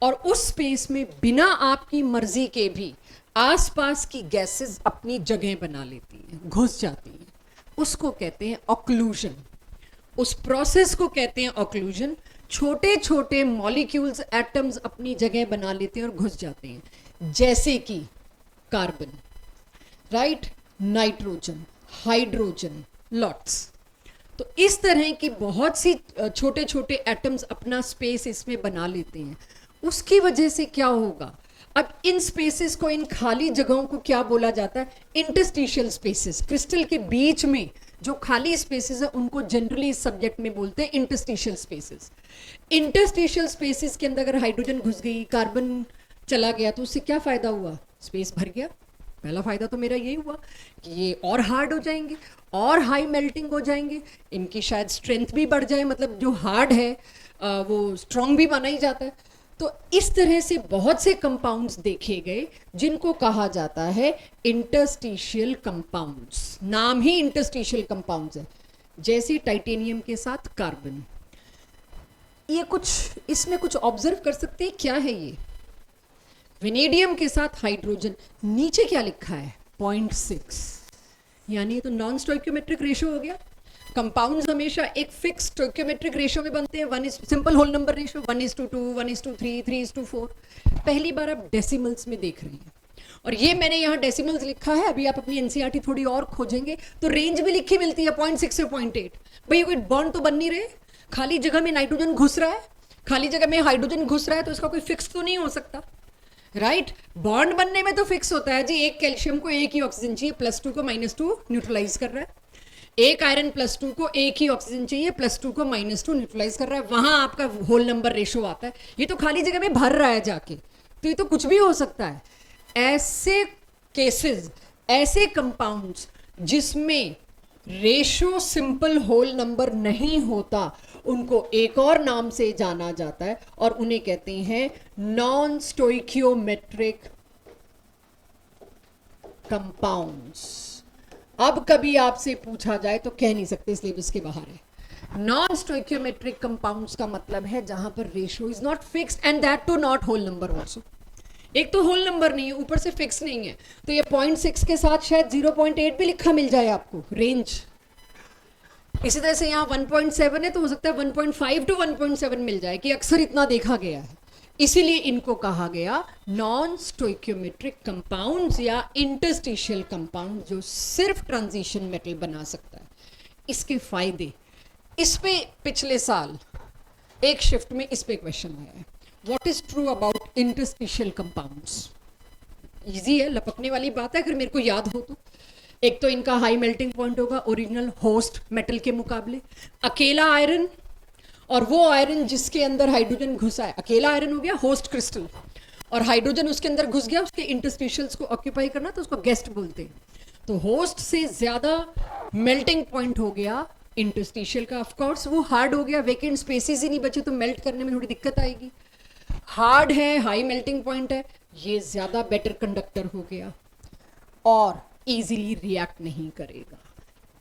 और उस स्पेस में बिना आपकी मर्जी के भी आसपास की गैसेस अपनी जगह बना लेती हैं, घुस जाती हैं। उसको कहते हैं ऑक्लूजन। उस प्रोसेस को कहते हैं ऑक्लूजन। छोटे छोटे मॉलिक्यूल्स, एटम्स अपनी जगह बना लेते हैं और घुस जाते हैं, जैसे कि carbon, right, nitrogen, hydrogen, lots. तो इस तरह की बहुत सी छोटे छोटे एटम्स अपना स्पेस इसमें बना लेते हैं। उसकी वजह से क्या होगा, अब इन स्पेसेस को, इन खाली जगहों को क्या बोला जाता है, इंटरस्टिशियल स्पेसेस। क्रिस्टल के बीच में जो खाली स्पेसेस है उनको जनरली इस सब्जेक्ट में बोलते हैं इंटरस्टिशियल स्पेसेस। इंटरस्टिशियल स्पेसेस के अंदर अगर हाइड्रोजन घुस गई, कार्बन चला गया, तो उससे क्या फायदा हुआ, स्पेस भर गया। पहला फायदा तो मेरा यही हुआ कि ये और हार्ड हो जाएंगे और हाई मेल्टिंग हो जाएंगे, इनकी शायद स्ट्रेंथ भी बढ़ जाए, मतलब जो हार्ड है वो स्ट्रॉन्ग भी बना ही जाता है। तो इस तरह से बहुत से कंपाउंड्स देखे गए जिनको कहा जाता है इंटरस्टिशियल कंपाउंड्स। नाम ही इंटरस्टिशियल कंपाउंड्स है, जैसे टाइटेनियम के साथ कार्बन। ये कुछ इसमें कुछ ऑब्जर्व कर सकते हैं, क्या है ये, वेनेडियम के साथ हाइड्रोजन, नीचे क्या लिखा है 0.6, यानी ये तो नॉन स्टोइकियोमेट्रिक रेशो हो गया। कंपाउंड्स हमेशा एक फिक्स स्टोइकियोमेट्रिक रेशो में बनते हैं, 1 is simple whole number ratio, 1:2, 1:3, 3:4। पहली बार आप डेसिमल्स में देख रहे हैं, और ये मैंने यहाँ डेसिमल्स लिखा है। अभी आप अपनी एनसीईआरटी थोड़ी और खोजेंगे तो रेंज भी लिखी मिलती है 0.6 से 0.8। भाई कोई बॉन्ड तो बन नहीं रहे, खाली जगह में नाइट्रोजन घुस रहा है, खाली जगह में हाइड्रोजन घुस रहा है, तो इसका कोई फिक्स तो नहीं हो सकता, राइट। बॉन्ड बनने में तो फिक्स होता है जी, एक कैल्शियम को एक ही ऑक्सीजन चाहिए, +2 को -2 न्यूट्रलाइज कर रहा है, एक आयरन +2 को एक ही ऑक्सीजन चाहिए, +2 को -2 न्यूट्रलाइज कर रहा है, वहां आपका होल नंबर रेशो आता है। ये तो खाली जगह में भर रहा है जाके, तो ये तो कुछ भी हो सकता है। ऐसे केसेस, ऐसे कंपाउंड्स जिसमें रेशो सिंपल होल नंबर नहीं होता, उनको एक और नाम से जाना जाता है और उन्हें कहते हैं नॉन स्टोइकियोमेट्रिक कंपाउंड्स। अब कभी आपसे पूछा जाए तो कह नहीं सकते, सिलेबस के बाहर है। नॉन स्टोइकियोमेट्रिक कंपाउंड्स का मतलब है जहां पर ratio is not fixed and that too not whole number also. एक तो होल नंबर नहीं है, ऊपर से फिक्स नहीं है, तो ये 0.6 के साथ शायद 0.8 भी लिखा मिल जाए आपको, रेंज। इसी तरह से यहाँ 1.7 है तो हो सकता है 1.5 to 1.7 मिल जाए, कि अक्सर इतना देखा गया है। इसीलिए इनको कहा गया नॉन स्टोइकियोमेट्रिक कंपाउंड्स या इंटरस्टिशियल कंपाउंड, जो सिर्फ ट्रांजिशन मेटल बना सकता है। इसके फायदे, इस पे पिछले साल एक शिफ्ट में इस पे क्वेश्चन आया है, what is true about interstitial compounds. Easy है, लपकने वाली बात है अगर मेरे को याद हो तो। एक तो इनका हाई मेल्टिंग पॉइंट होगा ओरिजिनल होस्ट मेटल के मुकाबले, अकेला आयरन, और वो आयरन जिसके अंदर हाइड्रोजन घुसा है, अकेला आयरन हो गया होस्ट क्रिस्टल, और हाइड्रोजन उसके अंदर घुस गया, उसके इंटरस्टिशियल्स को ऑक्यूपाई करना, तो उसको गेस्ट बोलते हैं। तो होस्ट से ज्यादा मेल्टिंग पॉइंट हो गया इंटरस्टिशियल का। ऑफकोर्स वो हार्ड हो गया, वेकेंट स्पेसेस ही नहीं बचे, तो मेल्ट करने में थोड़ी दिक्कत आएगी। हार्ड है, हाई मेल्टिंग पॉइंट है, ये ज्यादा बेटर कंडक्टर हो गया और इजीली रिएक्ट नहीं करेगा।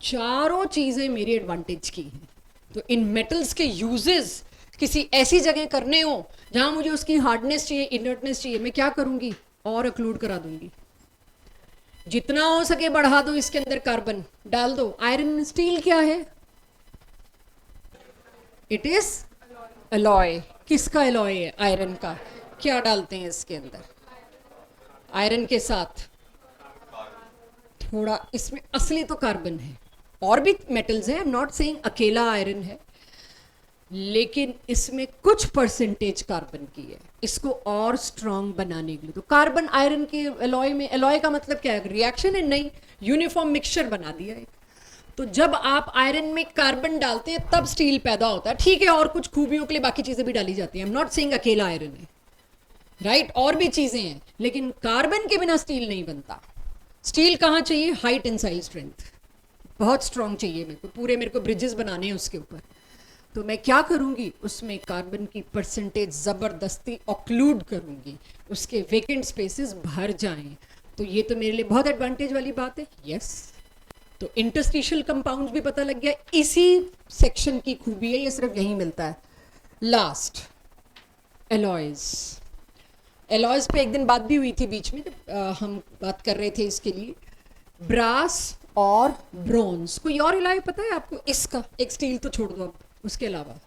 चारों चीजें मेरी एडवांटेज की हैं। तो इन मेटल्स के यूजेस किसी ऐसी जगह करने हो जहां मुझे उसकी हार्डनेस चाहिए, इनर्टनेस चाहिए, मैं क्या करूंगी, और अक्लूड करा दूंगी। जितना हो सके बढ़ा दो, इसके अंदर कार्बन डाल दो। आयरन स्टील क्या है, इट इज अलॉय। किसका अलॉय है, आयरन का। क्या डालते हैं इसके अंदर, आयरन के साथ थोड़ा, इसमें असली तो कार्बन है, और भी मेटल्स हैं, आई एम नॉट सेइंग अकेला आयरन है, लेकिन इसमें कुछ परसेंटेज कार्बन की है, इसको और स्ट्रांग बनाने के लिए। तो कार्बन आयरन के एलॉय में, एलॉय का मतलब क्या है, रिएक्शन है, नहीं, यूनिफॉर्म मिक्सचर बना दिया है। तो जब आप आयरन में कार्बन डालते हैं तब स्टील पैदा होता है, ठीक है, और कुछ खूबियों के लिए बाकी चीजें भी डाली जाती हैं, आई एम नॉट सेइंग अकेला आयरन है, राइट, और भी चीजें हैं, लेकिन कार्बन के बिना स्टील नहीं बनता। स्टील कहाँ चाहिए, हाई टेंसाइल स्ट्रेंथ, बहुत स्ट्रांग चाहिए मेरे को, पूरे मेरे को ब्रिजेस बनाने हैं उसके ऊपर। तो मैं क्या करूंगी, उसमें कार्बन की परसेंटेज जबरदस्ती ऑक्लूड करूंगी, उसके वेकेंट स्पेसेस भर जाएं। तो ये तो मेरे लिए बहुत एडवांटेज वाली बात है, यस। तो इंटरस्टिशियल कंपाउंड्स भी पता लग गया, इसी सेक्शन की खूबी है, ये सिर्फ यहीं मिलता है। Last, alloys. एलॉयज पे एक दिन बात भी हुई थी बीच में, हम बात कर रहे थे इसके लिए, ब्रास और ब्रोंज। कोई और एलॉय पता है आपको, इसका एक स्टील तो छोड़ दो, अब उसके अलावा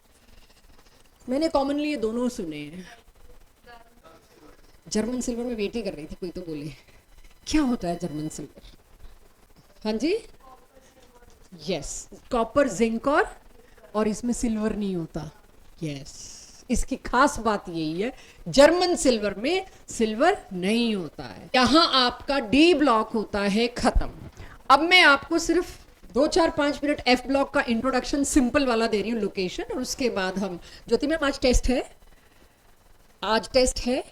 मैंने कॉमनली ये दोनों सुने हैं। जर्मन सिल्वर में वेट ही कर रही थी, कोई तो बोले क्या होता है जर्मन सिल्वर। हाँ जी, यस, कॉपर, जिंक और इसमें सिल्वर नहीं होता। यस, इसकी खास बात यही है, जर्मन सिल्वर में सिल्वर नहीं होता है। यहां आपका डी ब्लॉक होता है खत्म। अब मैं आपको सिर्फ 2-4-5 मिनट एफ ब्लॉक का इंट्रोडक्शन सिंपल वाला दे रही हूँ, लोकेशन, और उसके बाद हम, ज्योति मैम आज टेस्ट है, आज टेस्ट है,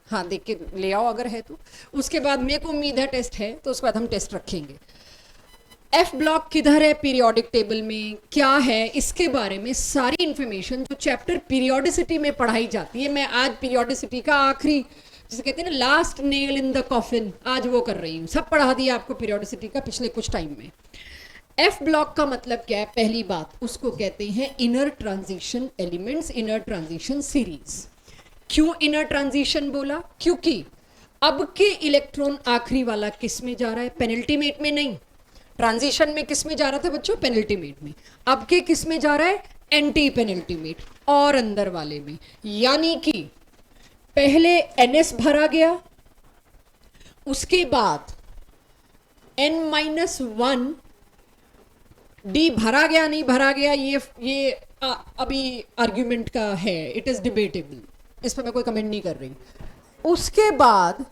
हाँ देख के ले आओ अगर है तो। उसके बाद मेरे को उम्मीद है टेस्ट है, तो उसके बाद हम टेस्ट रखेंगे। एफ ब्लॉक किधर है पीरियोडिक टेबल में, क्या है, इसके बारे में सारी इंफॉर्मेशन जो चैप्टर पीरियोडिसिटी में पढ़ाई जाती है, मैं आज पीरियोडिसिटी का आखिरी, जिसे कहते हैं ना last nail in the coffin, आज वो कर रही हूँ। सब पढ़ा दिया आपको पीरियोडिसिटी का पिछले कुछ टाइम में। एफ ब्लॉक का मतलब क्या है, पहली बात उसको कहते हैं inner transition elements, inner transition series. क्यों इनर ट्रांजिशन बोला, क्योंकि अब के इलेक्ट्रॉन आखिरी वाला किस में जा रहा है, पेनल्टीमेट में नहीं। ट्रांजिशन में किस में जा रहा था बच्चों, पेनल्टीमेट में। अब के किस में जा रहा है, एंटी पेनल्टीमेट और अंदर वाले में। यानी कि पहले NS भरा गया, उसके बाद N-1 D भरा गया नहीं भरा गया, ये अभी आर्ग्यूमेंट का है, इट इज डिबेटेबल, इस पर मैं कोई कमेंट नहीं कर रही। उसके बाद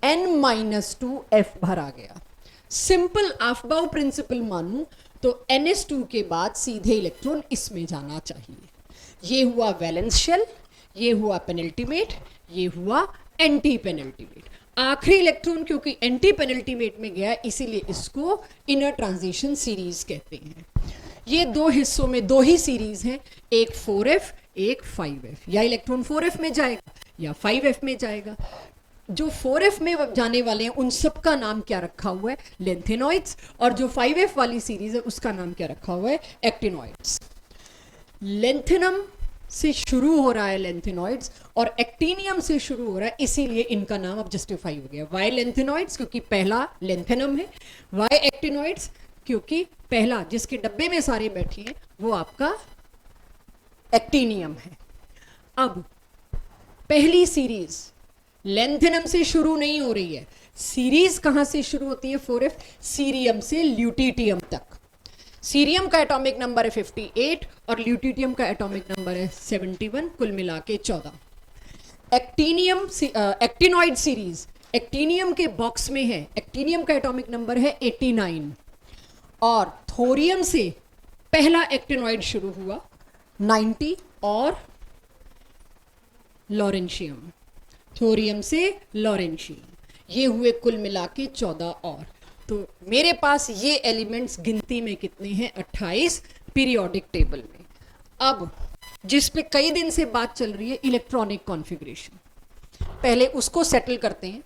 N-2 F भरा गया। सिंपल अफबाउ प्रिंसिपल मानूं तो NS2 के बाद सीधे इलेक्ट्रॉन इसमें जाना चाहिए। ये हुआ वैलेंस शेल, ये हुआ पेनल्टीमेट, ये हुआ एंटी पेनल्टीमेट। आखिरी इलेक्ट्रॉन क्योंकि एंटी पेनल्टीमेट में गया, इसीलिए इसको इनर ट्रांजिशन सीरीज कहते हैं। ये दो हिस्सों में दो ही सीरीज हैं, एक 4f एक 5f। या इलेक्ट्रॉन 4f में जाएगा या 5f में जाएगा। जो 4f में जाने वाले हैं उन सब का नाम क्या रखा हुआ है, लेंथेनॉइड्स, और जो 5f वाली सीरीज है उसका नाम क्या रखा हुआ है, एक्टिनॉइड्स। लेंथेनम से शुरू हो रहा है लेंथेनॉइड्स, और एक्टिनियम से शुरू हो रहा है, इसीलिए इनका नाम अब जस्टिफाई हो गया। वाई लेंथेनॉइड्स क्योंकि पहला लेंथेनम है, वाई एक्टिनॉइड्स क्योंकि पहला जिसके डब्बे में सारे बैठे हैं वो आपका एक्टिनियम है। अब पहली सीरीज लेंथेनम से शुरू नहीं हो रही है, सीरीज कहां से शुरू होती है, 4f, सीरियम से ल्यूटिटियम तक। सीरियम का एटॉमिक नंबर है 58 और ल्यूटिटियम का एटॉमिक नंबर है 71, कुल मिला के 14। एक्टिनियम एक्टिनॉइड सीरीज एक्टिनियम के बॉक्स में है, एक्टिनियम का एटॉमिक नंबर है 89, और थोरियम से पहला एक्टिनॉइड शुरू हुआ 90, और लॉरेंशियम, थोरियम से लॉरेंशियम, ये हुए कुल मिला के 14। और तो मेरे पास ये एलिमेंट्स गिनती में कितने हैं, 28 पीरियोडिक टेबल में। अब जिस पे कई दिन से बात चल रही है, इलेक्ट्रॉनिक कॉन्फ़िगरेशन, पहले उसको सेटल करते हैं।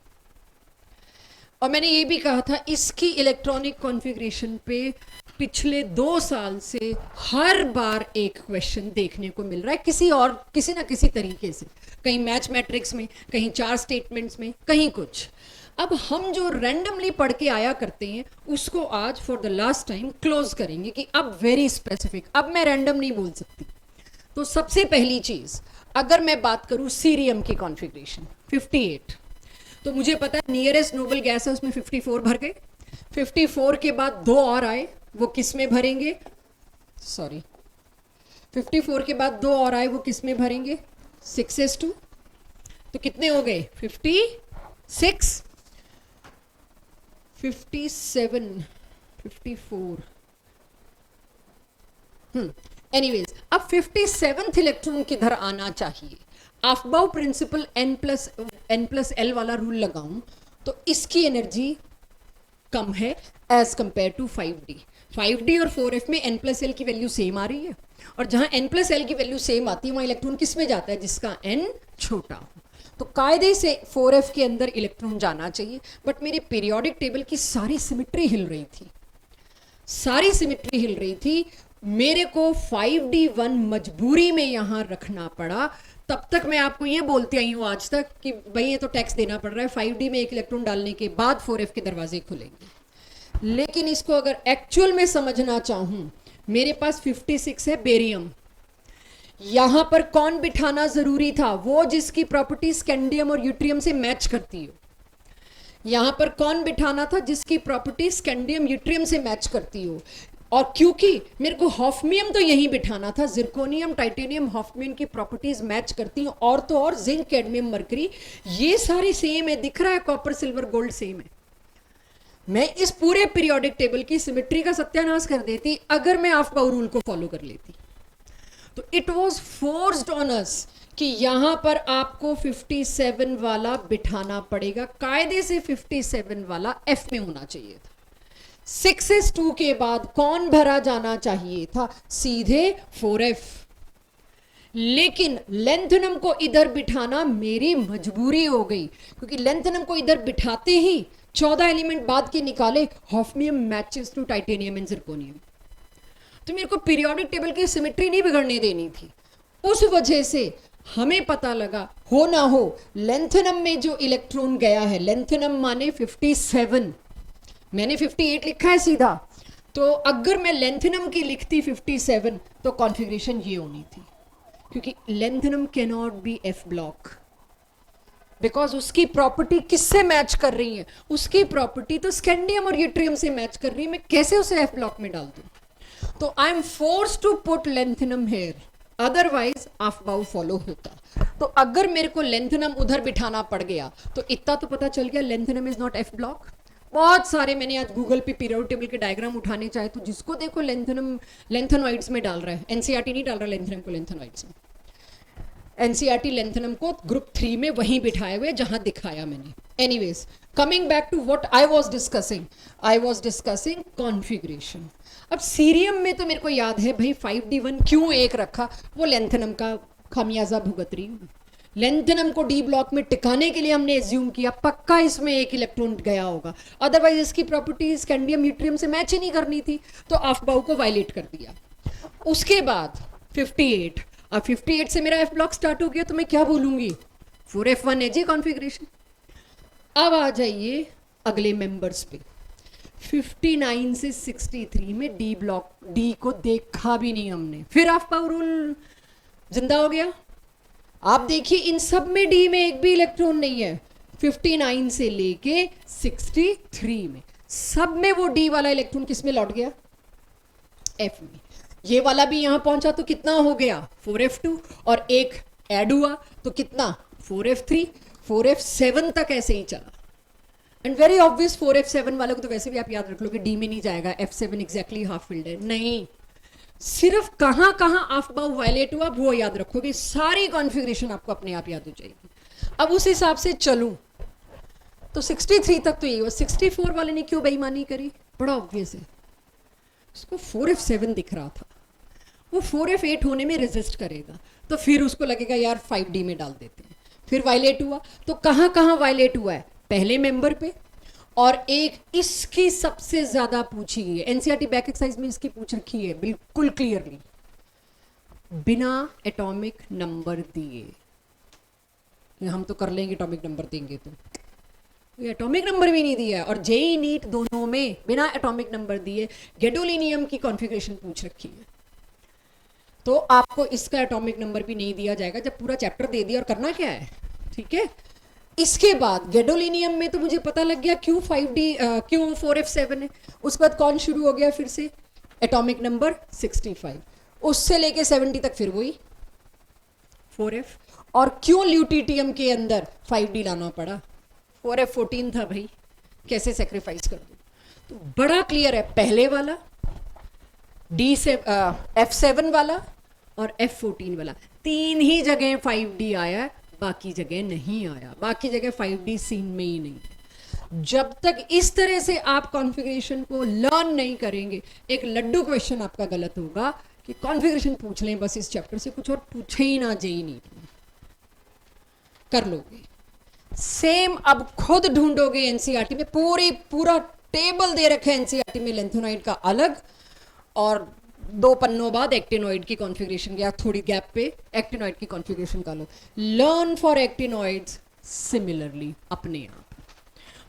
और मैंने ये भी कहा था इसकी इलेक्ट्रॉनिक कॉन्फ़िगरेशन पे पिछले 2 साल से हर बार एक क्वेश्चन देखने को मिल रहा है, किसी ना किसी तरीके से, कहीं मैच मैट्रिक्स में, कहीं 4 स्टेटमेंट्स में, कहीं कुछ। अब हम जो रैंडमली पढ़ के आया करते हैं उसको आज for the last time close करेंगे कि अब वेरी स्पेसिफिक, अब मैं रैंडम नहीं बोल सकती। तो सबसे पहली चीज, अगर मैं बात करूं सीरियम की कॉन्फ़िगरेशन 58, तो मुझे पता है नियरेस्ट नोबल गैस है, उसमें 54 भर गए। 54 के बाद 2 और आए, वो किस में भरेंगे, 54 के बाद 2 और आए, वो किस में भरेंगे, 6s2। तो कितने हो गए, 56, 57, 54। एनीवेज, अब 57th इलेक्ट्रॉन किधर आना चाहिए। अफबाउ प्रिंसिपल n+l वाला रूल लगाऊं तो इसकी एनर्जी कम है as compare to 5d। 5d और 4f में n+l की वैल्यू सेम आ रही है, और जहां n+l की वैल्यू सेम आती है वहां इलेक्ट्रॉन किस में जाता है, जिसका n छोटा हो। तो कायदे से 4f के अंदर इलेक्ट्रॉन जाना चाहिए, बट मेरे पीरियोडिक टेबल की सारी सिमेट्री हिल रही थी, सारी सिमेट्री हिल रही थी। मेरे को 5d1 मजबूरी में यहां रखना पड़ा। तब तक मैं आपको ये बोलती आई हूं आज तक कि भाई ये तो टैक्स देना पड़ रहा है, 5d में एक इलेक्ट्रॉन डालने के बाद 4f के दरवाजे खुलेंगे। लेकिन इसको अगर एक्चुअल में समझना चाहूं, मेरे पास 56 है बेरियम, यहां पर कौन बिठाना जरूरी था, वो जिसकी प्रॉपर्टी स्कैंडियम और यूट्रियम से मैच करती हो। यहां पर कौन बिठाना था, जिसकी प्रॉपर्टी स्कैंडियम यूट्रियम से मैच करती हो। और क्योंकि मेरे को हॉफनियम तो यहीं बिठाना था, जिरकोनियम टाइटेनियम हॉफनियम की प्रॉपर्टीज मैच करती हैं, और तो और जिंक कैडमियम मरकरी ये सारे सेम है, दिख रहा है कॉपर सिल्वर गोल्ड सेम है। मैं इस पूरे पीरियोडिक टेबल की सिमेट्री का सत्यानाश कर देती अगर मैं ऑफ-बाउ रूल को फॉलो कर लेती। तो it was forced on us कि यहां पर आपको 57 वाला बिठाना पड़ेगा, कायदे से 57 वाला एफ में होना चाहिए था। 6s2 के बाद कौन भरा जाना चाहिए था? सीधे 4f। लेकिन लेंथनम को इधर बिठाना मेरी मजबूरी हो गई, क्योंकि लेंथनम को इधर बिठाते ही 14 एलिमेंट बाद के निकाले, hafnium matches to titanium and zirconium. तो मेरे को पीरियोडिक टेबल की सिमेट्री नहीं बिगड़ने देनी थी। उस वजह से हमें पता लगा हो ना हो लेंथनम में जो इलेक्ट्रॉन गया है, लेंथनम माने 57, मैंने 58 लिखा है सीधा, तो अगर मैं लेंथनम की लिखती 57 तो कॉन्फ़िगरेशन ये होनी थी, क्योंकि lanthanum can not be F block, because उसकी प्रॉपर्टी किससे मैच कर रही है? उसकी प्रॉपर्टी तो स्कैंडियम और यूट्रियम से मैच कर रही है, मैं कैसे उसे एफ ब्लॉक में डाल दूं? तो I am force to put lanthanum here, otherwise Aufbau follow होता। तो अगर मेरे को लेंथनम उधर बिठाना पड़ गया तो इतना तो पता चल गया lanthanum is not F block. बहुत सारे मैंने आज गूगल पे पीरियोडिक टेबल के डायग्राम उठाने चाहे तो जिसको देखो लेंथनम लेंथेनॉइड्स में डाल रहा है, एनसीईआरटी नहीं डाल रहा लेंथनम को लेंथेनॉइड्स में। एनसीईआरटी लेंथनम को ग्रुप 3 में वहीं बिठाए हुए जहां दिखाया मैंने। Anyways, coming back to what I was discussing configuration. अब सीरियम में तो मेरे को याद है भाई 5d1 क्यों एक रखा, वो लेंथनम का खामियाजा भुगत रही हूँ। लेंथनम को डी ब्लॉक में टिकाने के लिए हमने एज्यूम किया पक्का इसमें एक इलेक्ट्रॉन गया होगा, अदरवाइज इसकी प्रॉपर्टी स्कैंडियम यूट्रियम से मैच ही नहीं करनी थी, तो ऑफ-बाउ को वायलेट कर दिया। उसके बाद 58, अब 58 से मेरा एफ ब्लॉक स्टार्ट हो गया, तो मैं क्या बोलूंगी? 4f1 है जी कॉन्फ़िगरेशन। अब आ जाइए अगले मेंबर्स पे। 59 से 63 में डी ब्लॉक, डी को देखा भी नहीं हमने, फिर ऑफ-बाउ रूल जिंदा हो गया। आप देखिए इन सब में डी में एक भी इलेक्ट्रॉन नहीं है, 59 से लेके 63 में सब में वो डी वाला इलेक्ट्रॉन किस में लौट गया? एफ में। ये वाला भी यहां पहुंचा तो कितना हो गया? 4f2, और एक ऐड हुआ तो कितना? 4f3, 4f7 तक ऐसे ही चला। एंड वेरी ऑब्वियस 4f7 वाले को तो वैसे भी आप याद रख लो कि डी में नहीं जाएगा, f7 एग्जैक्टली हाफ फिल्ड है। नहीं, सिर्फ कहां कहां ऑफ-बाउ वायलेट हुआ वो याद रखोगे, सारी कॉन्फ़िगरेशन आपको अपने आप याद हो जाएगी। अब उस हिसाब से चलूं तो 63 तक तो ये हुआ। 64 वाले ने क्यों बेईमानी करी? बड़ा ऑब्वियस है, उसको 4f7 दिख रहा था, वो 4f8 होने में रेजिस्ट करेगा, तो फिर उसको लगेगा यार 5d में डाल देते हैं। फिर वायलेट हुआ, तो कहां कहां वायलेट हुआ है? पहले मेंबर पे, और एक इसकी सबसे ज्यादा पूछी गई है, एनसीईआरटी बैक एक्सरसाइज में इसकी पूछ रखी है बिल्कुल क्लियरली, बिना एटॉमिक नंबर दिए। हम तो कर लेंगे एटॉमिक नंबर देंगे, तो एटॉमिक नंबर भी नहीं दिया, और जेई नीट दोनों में बिना एटॉमिक नंबर दिए गैडोलिनियम की कॉन्फ़िगरेशन पूछ रखी है। तो आपको इसका एटॉमिक नंबर भी नहीं दिया जाएगा जब पूरा चैप्टर दे दिया। और करना क्या है, ठीक है? इसके बाद गैडोलिनियम में तो मुझे पता लग गया क्यों 5d क्यों 4f7 है। उसके बाद कौन शुरू हो गया फिर से? एटॉमिक नंबर 65, उससे लेके 70 तक फिर वही 4f। और क्यों ल्यूटिटियम के अंदर 5d लाना पड़ा? 4f14 था भाई, कैसे सेक्रीफाइस कर दूं? तो बड़ा क्लियर है, पहले वाला डी से f7 वाला और f14 वाला, तीन ही जगह 5d आया, बाकी जगह नहीं आया, बाकी जगह 5d सीन में ही नहीं है। जब तक इस तरह से आप कॉन्फ़िगरेशन को लर्न नहीं करेंगे, एक लड्डू क्वेश्चन आपका गलत होगा कि कॉन्फ़िगरेशन पूछ लें बस इस चैप्टर से, कुछ और पूछे ही ना, जेई नहीं कर लोगे। सेम अब खुद ढूंढोगे एनसीईआरटी में, पूरा टेबल दे रखा है एनसीईआरटी में लेंथेनॉइड का अलग, और 2 पन्नों बाद एक्टिनॉइड की कॉन्फ़िगरेशन, या थोड़ी गैप पे एक्टिनॉइड की कॉन्फ़िगरेशन का लो। लर्न फॉर एक्टिनॉइड्स सिमिलरली अपने आप।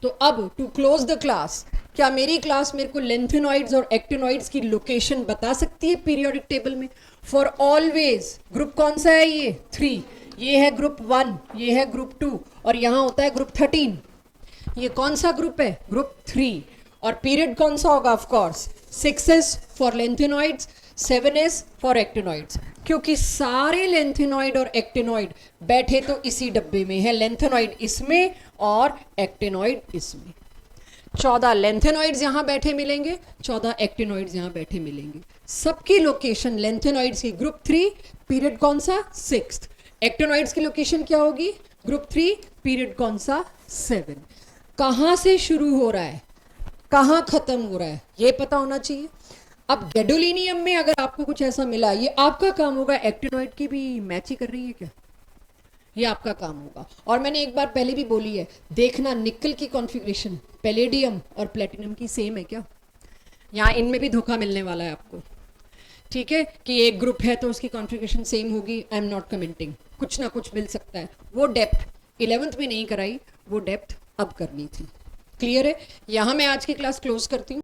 तो अब टू क्लोज द क्लास, क्या मेरी क्लास मेरे को लेंथेनॉइड्स और एक्टिनॉइड्स की लोकेशन बता सकती है पीरियोडिक टेबल में? फॉर ऑलवेज ग्रुप कौन सा है? ये 3, ये है ग्रुप 1, ये है ग्रुप 2, और यहाँ होता है ग्रुप 13। ये कौन सा ग्रुप है? ग्रुप 3। और पीरियड कौन सा होगा? Of course 6 is for lanthanoids, 7 is for actinoids, क्योंकि सारे लेंथेनॉइड और एक्टिनॉइड बैठे तो इसी डब्बे में है, लेंथेनॉइड इसमें और एक्टिनॉइड इसमें। 14 लेंथेनॉइड्स यहाँ बैठे मिलेंगे, 14 एक्टिनॉइड्स यहाँ बैठे मिलेंगे। सबकी लोकेशन लेंथेनॉइड्स की ग्रुप 3, पीरियड कौन सा? 6। एक्टिनॉइड्स की लोकेशन क्या होगी? ग्रुप 3, पीरियड कौन सा? 7। कहाँ से शुरू हो रहा है, कहाँ खत्म हो रहा है, ये पता होना चाहिए। अब गैडोलिनियम में अगर आपको कुछ ऐसा मिला, ये आपका काम होगा, एक्टिनॉइड की भी मैच ही कर रही है क्या, ये आपका काम होगा। और मैंने एक बार पहले भी बोली है, देखना निकल की कॉन्फ़िगरेशन पैलेडियम और प्लेटिनम की सेम है क्या, यहाँ इनमें भी धोखा मिलने वाला है आपको, ठीक है, कि एक ग्रुप है तो उसकी कॉन्फ़िगरेशन सेम होगी। आई एम नॉट कमेंटिंग, कुछ ना कुछ मिल सकता है। वो डेप्थ 11th में नहीं कराई, वो डेप्थ अब करनी थी। क्लियर है? यहाँ मैं आज की क्लास क्लोज करती हूँ।